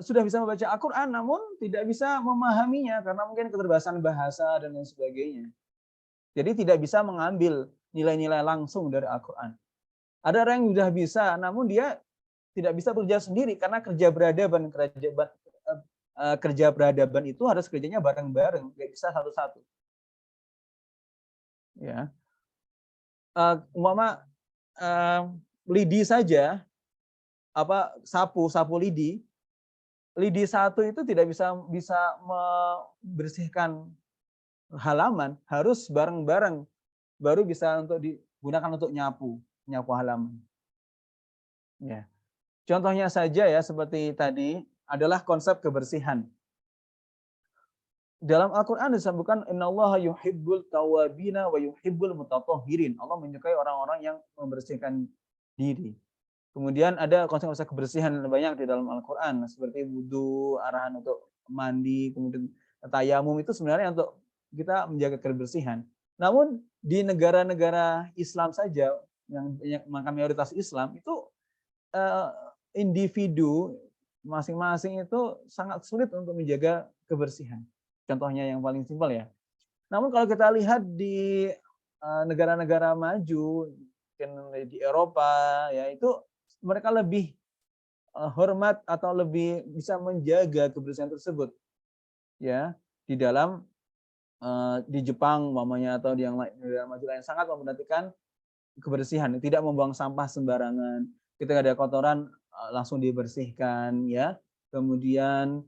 B: sudah bisa membaca Al-Quran namun tidak bisa memahaminya karena mungkin keterbatasan bahasa dan lain sebagainya. Jadi tidak bisa mengambil nilai-nilai langsung dari Al-Quran. Ada orang yang sudah bisa namun dia tidak bisa bekerja sendiri karena kerja peradaban itu harus kerjanya bareng-bareng, nggak bisa satu-satu. Ya, umpama lidi saja, sapu lidi satu itu tidak bisa membersihkan halaman, harus bareng-bareng baru bisa untuk digunakan untuk nyapu halaman. Ya. Contohnya saja ya seperti tadi adalah konsep kebersihan. Dalam Al-Quran disebutkan innallaha yuhibbul tawabina wa yuhibbul mutatahhirin. Allah menyukai orang-orang yang membersihkan diri. Kemudian ada konsep-konsep kebersihan banyak di dalam Al-Quran seperti wudu, arahan untuk mandi, kemudian tayamum itu sebenarnya untuk kita menjaga kebersihan. Namun di negara-negara Islam saja yang makan mayoritas Islam itu individu masing-masing itu sangat sulit untuk menjaga kebersihan. Contohnya yang paling simpel ya. Namun kalau kita lihat di negara-negara maju, mungkin di Eropa ya, itu mereka lebih hormat atau lebih bisa menjaga kebersihan tersebut. Ya, di dalam di Jepang umpamanya atau di yang negara maju lain sangat memperhatikan kebersihan, tidak membuang sampah sembarangan. Ketika ada kotoran langsung dibersihkan ya. Kemudian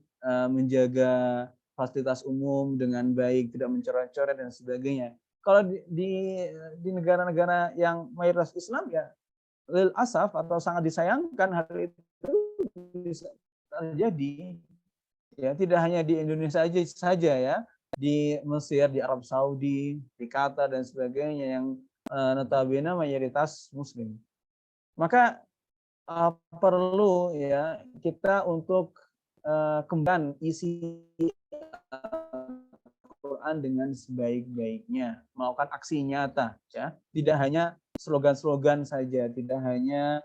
B: menjaga fasilitas umum dengan baik, tidak mencoret-coret dan sebagainya. Kalau di negara-negara yang mayoritas Islam ya lil asaf atau sangat disayangkan hal itu bisa terjadi. Ya, tidak hanya di Indonesia saja ya, di Mesir, di Arab Saudi, di Qatar dan sebagainya yang notabene mayoritas Muslim. Maka perlu ya kita untuk kembali isi Al-Quran dengan sebaik-baiknya, melakukan aksi nyata, ya, tidak hanya slogan-slogan saja, tidak hanya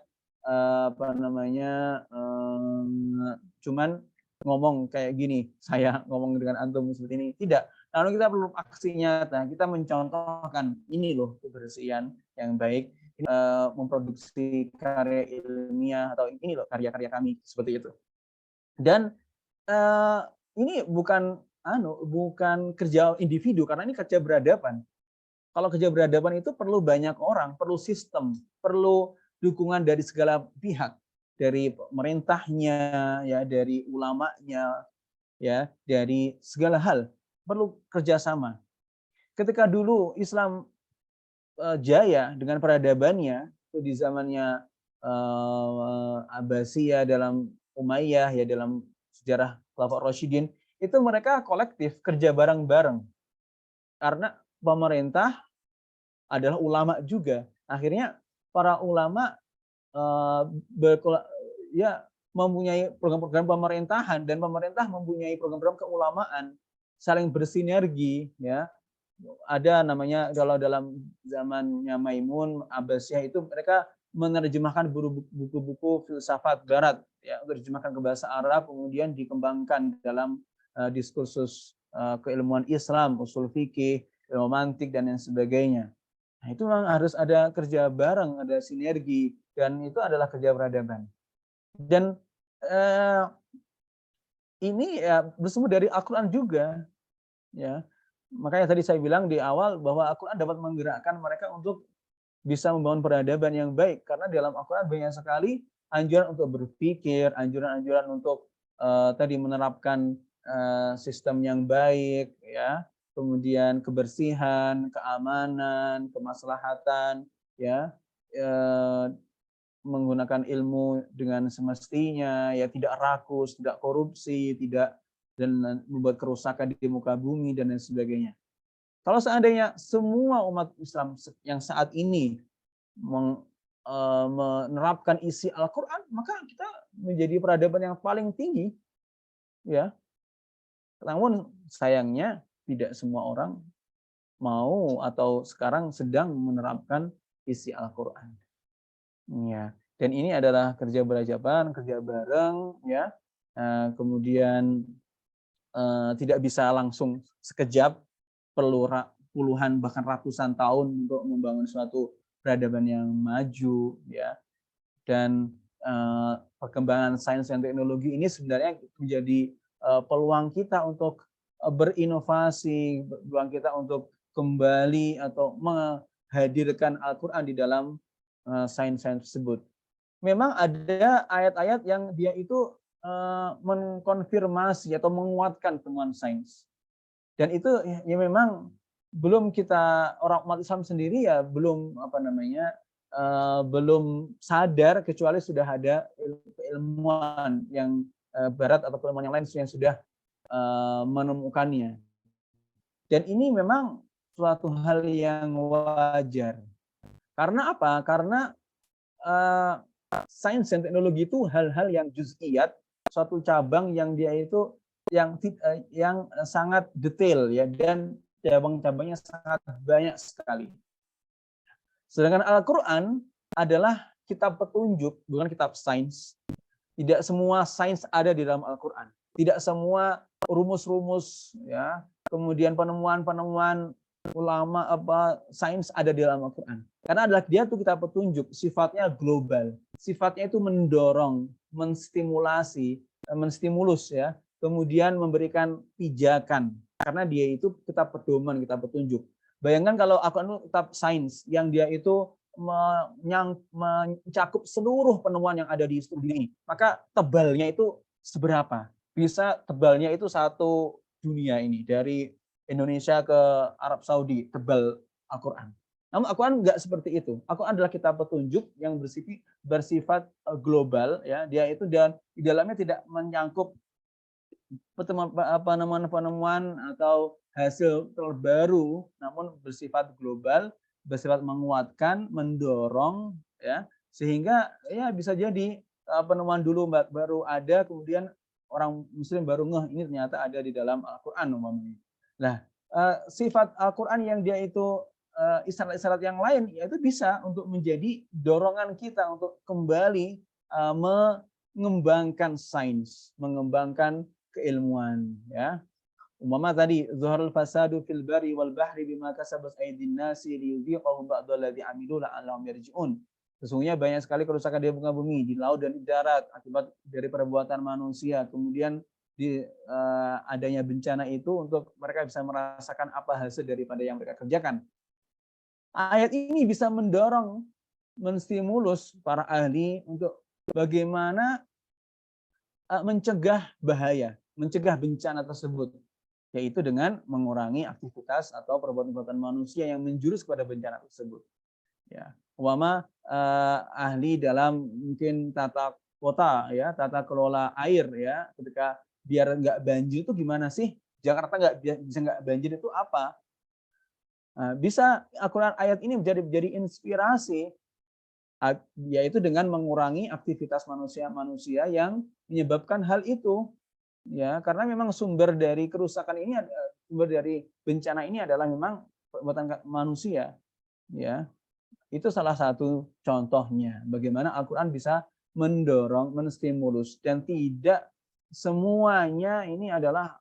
B: cuman ngomong kayak gini, saya ngomong dengan antum seperti ini, tidak. Lalu kita perlu aksi nyata, kita mencontohkan ini loh kebersihan yang baik, memproduksi karya ilmiah atau ini loh karya-karya kami seperti itu. Dan ini bukan kerja individu karena ini kerja berhadapan. Kalau kerja berhadapan itu perlu banyak orang, perlu sistem, perlu dukungan dari segala pihak, dari pemerintahnya, ya, dari ulamanya, ya, dari segala hal perlu kerjasama. Ketika dulu Islam jaya dengan peradabannya itu di zamannya Abbasiyah, dalam Umayyah, ya, dalam sejarah Khulafaur Rasyidin, itu mereka kolektif kerja bareng-bareng karena pemerintah adalah ulama juga. Akhirnya para ulama mempunyai program-program pemerintahan dan pemerintah mempunyai program-program keulamaan, saling bersinergi, ya. Ada namanya kalau dalam zamannya Maimun, Abbasiyah itu mereka menerjemahkan buku-buku filsafat barat, ya, terjemahkan ke bahasa Arab, kemudian dikembangkan dalam diskursus keilmuan Islam, usul fikih, ilmu mantik dan lain sebagainya. Nah, itu memang harus ada kerja bareng, ada sinergi, dan itu adalah kerja peradaban. Dan ini ya bersumber dari Al-Quran juga, ya. Makanya tadi saya bilang di awal bahwa Al-Quran dapat menggerakkan mereka untuk bisa membangun peradaban yang baik, karena dalam Al-Quran banyak sekali anjuran untuk berpikir, anjuran-anjuran untuk tadi menerapkan sistem yang baik, ya, kemudian kebersihan, keamanan, kemaslahatan, ya, menggunakan ilmu dengan semestinya, ya, tidak rakus, tidak korupsi, tidak dan membuat kerusakan di muka bumi dan lain sebagainya. Kalau seandainya semua umat Islam yang saat ini menerapkan isi Al-Quran, maka kita menjadi peradaban yang paling tinggi, ya. Namun sayangnya tidak semua orang mau atau sekarang sedang menerapkan isi Al-Qur'an. Ya. Dan ini adalah kerja berjalan, kerja bareng, ya. Kemudian tidak bisa langsung sekejap, perlu puluhan bahkan ratusan tahun untuk membangun suatu peradaban yang maju, ya. Dan perkembangan sains dan teknologi ini sebenarnya menjadi peluang kita untuk berinovasi, peluang kita untuk kembali atau menghadirkan Al-Qur'an di dalam sains-sains tersebut. Memang ada ayat-ayat yang dia itu mengkonfirmasi atau menguatkan temuan sains. Dan itu ya memang belum kita, orang umat Islam sendiri ya belum belum sadar, kecuali sudah ada ilmuwan yang barat atau ilmuwan yang lain yang sudah menemukannya. Dan ini memang suatu hal yang wajar. Karena apa? Karena sains dan teknologi itu hal-hal yang juz'iyat, suatu cabang yang dia itu yang sangat detail, ya, dan cabang-cabangnya sangat banyak sekali. Sedangkan Al-Qur'an adalah kitab petunjuk, bukan kitab sains. Tidak semua sains ada di dalam Al-Qur'an. Tidak semua rumus-rumus, ya, kemudian penemuan-penemuan ulama sains ada di dalam Al-Qur'an. Karena adalah dia tuh kitab petunjuk, sifatnya global. Sifatnya itu mendorong, menstimulus, ya, kemudian memberikan pijakan. Karena dia itu kitab pedoman, kitab petunjuk. Bayangkan kalau Al-Qur'an kitab sains yang dia itu mencakup seluruh penemuan yang ada di seluruh dunia ini, maka tebalnya itu seberapa? Bisa tebalnya itu satu dunia ini, dari Indonesia ke Arab Saudi, tebal Al-Qur'an. Namun Al-Qur'an enggak seperti itu. Al-Qur'an adalah kitab petunjuk yang bersifat global, ya. Dia itu, dan di dalamnya tidak menyangkup penemuan-penemuan atau hasil terbaru, namun bersifat global, bersifat menguatkan, mendorong, ya, sehingga ya bisa jadi penemuan dulu baru ada, kemudian orang Muslim baru ngeh ini ternyata ada di dalam Al-Qur'an umpamanya. Nah, sifat Al-Qur'an yang dia itu isyarat-isyarat yang lain, yaitu bisa untuk menjadi dorongan kita untuk kembali mengembangkan sains, mengembangkan keilmuan, ya. Umpama tadi zuharul fasadu fil bari wal bahri bima kasabat aydin nasi liyudhiqahum ba'dalladzi amilu la'allahum yarji'un. Sesungguhnya banyak sekali kerusakan di muka bumi, di laut dan di darat akibat dari perbuatan manusia. Kemudian adanya bencana itu untuk mereka bisa merasakan apa hasil daripada yang mereka kerjakan. Ayat ini bisa mendorong, menstimulus para ahli untuk bagaimana mencegah bahaya, mencegah bencana tersebut, yaitu dengan mengurangi aktivitas atau perbuatan-perbuatan manusia yang menjurus kepada bencana tersebut. Ya, umpama ahli dalam mungkin tata kota, ya, tata kelola air, ya, ketika biar nggak banjir itu gimana sih? Jakarta bisa nggak banjir itu apa? Nah, bisa Al-Qur'an ayat ini menjadi inspirasi, yaitu dengan mengurangi aktivitas manusia yang menyebabkan hal itu, ya, karena memang sumber dari kerusakan ini, sumber dari bencana ini adalah memang perbuatan manusia, ya. Itu salah satu contohnya bagaimana Al-Qur'an bisa mendorong, menstimulus, dan tidak semuanya ini adalah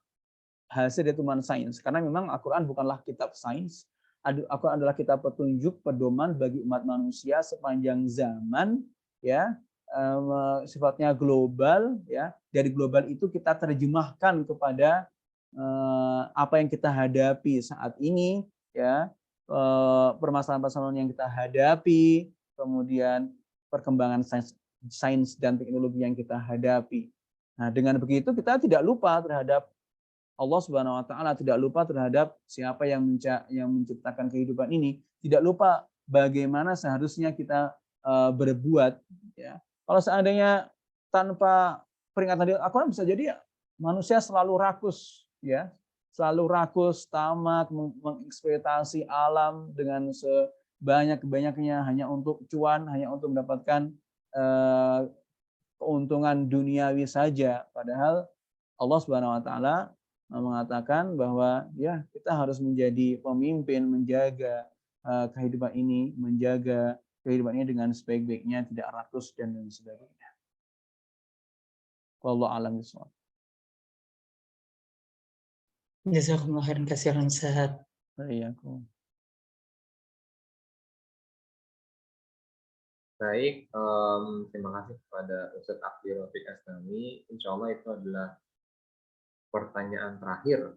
B: hasil dari temuan sains, karena memang Al-Qur'an bukanlah kitab sains. Al-Qur'an adalah kitab petunjuk, pedoman bagi umat manusia sepanjang zaman, ya, sifatnya global, ya. Dari global itu kita terjemahkan kepada apa yang kita hadapi saat ini, ya, permasalahan-permasalahan yang kita hadapi, kemudian perkembangan sains dan teknologi yang kita hadapi. Nah, dengan begitu kita tidak lupa terhadap Allah Subhanahu wa taala, tidak lupa terhadap siapa yang menciptakan kehidupan ini, tidak lupa bagaimana seharusnya kita berbuat, ya. Kalau seandainya tanpa peringatan dari Al-Qur'an, bisa jadi manusia selalu rakus, ya. Selalu rakus, tamak, mengeksploitasi alam dengan sebanyak-banyaknya hanya untuk cuan, hanya untuk mendapatkan keuntungan duniawi saja. Padahal Allah Subhanahu wa taala mengatakan bahwa ya kita harus menjadi pemimpin, menjaga kehidupan ini, menjaga kehidupan ini dengan sebaik-baiknya, tidak rakus dan lain sebagainya. Wallahu a'lam bishawab.
D: Jazakumullah khairan katsiran Ustaz.
B: Waalaikumsalam.
A: Baik, terima kasih kepada Ustadz Akdi Rafiq Asnami. Insya Allah itu adalah pertanyaan terakhir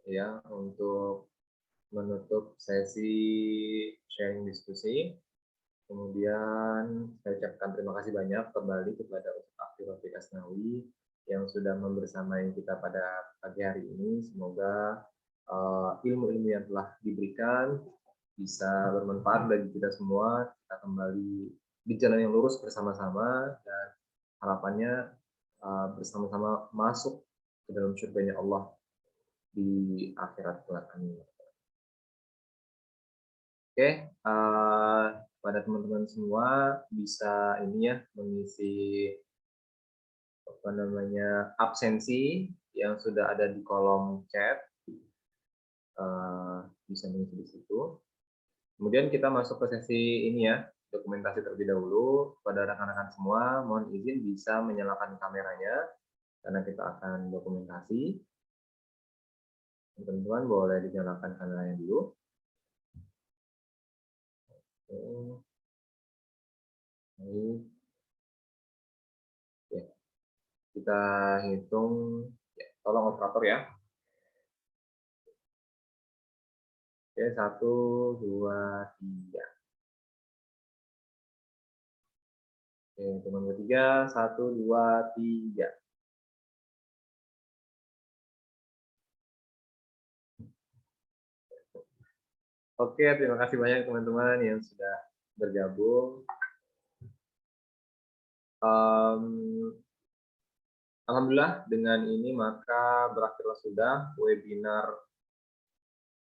A: ya untuk menutup sesi sharing diskusi. Kemudian saya ucapkan terima kasih banyak kembali kepada Ustadz Akdi Rafiq Asnawi yang sudah membersamai kita pada pagi hari ini. Semoga ilmu-ilmu yang telah diberikan bisa bermanfaat bagi kita semua. Kita kembali di jalan yang lurus bersama-sama dan harapannya bersama-sama masuk ke dalam surganya Allah di akhirat kelak. Oke, pada teman-teman semua bisa ini ya mengisi absensi yang sudah ada di kolom chat, bisa mengisi di situ. Kemudian kita masuk ke sesi ini ya, dokumentasi terlebih dahulu. Pada rekan-rekan semua, mohon izin bisa menyalakan kameranya karena kita akan dokumentasi. Teman-teman boleh dinyalakan kameranya dulu. Oke. Kita hitung, ya, tolong operator ya. Oke, 1, 2, 3. Oke, teman ketiga, 1, 2, 3. Oke, terima kasih banyak teman-teman yang sudah bergabung. Alhamdulillah dengan ini maka berakhirlah sudah webinar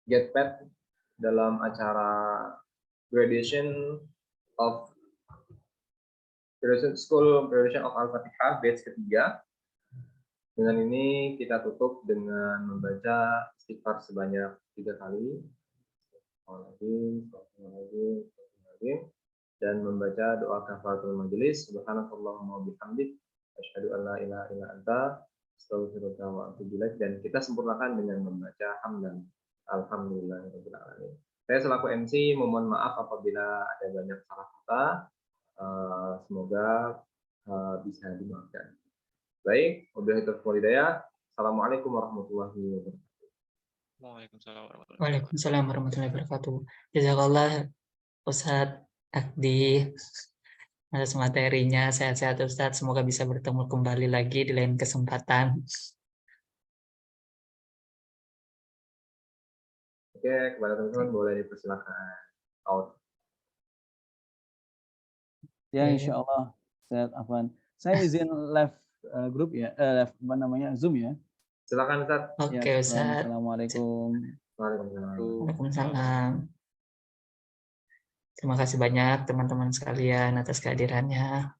A: GetPad dalam acara Graduation School Graduation of Al-Fatihah batch ketiga. Dengan ini kita tutup dengan membaca istighfar sebanyak 3 kali. Dan membaca doa kafaratul majelis. Subhanakallahumma wabihamdik asyhadu an la ilaha illa anta astaghfiruka wa atubu ilaik. Dan kita sempurnakan dengan membaca hamdan alhamdulillahirabbil alamin. Saya selaku MC memohon maaf apabila ada banyak salah kata. Semoga bisa dimaafkan. Baik, wabillahi taufiq wal hidayah. Assalamualaikum warahmatullahi wabarakatuh.
D: Waalaikumsalam warahmatullahi wabarakatuh. Jazakallah Ustadz Akdi atas materinya. Sehat-sehat Ustadz. Semoga bisa bertemu kembali lagi di lain kesempatan.
A: Oke, kepada teman-teman boleh dipersilakan out.
B: Ya, insya Allah. Saya izin live grup ya, Zoom ya.
A: Silakan Ustaz.
D: Oke,
B: Ya,
D: Ustaz.
B: Assalamualaikum.
D: Waalaikumsalam. Terima kasih banyak teman-teman sekalian atas kehadirannya.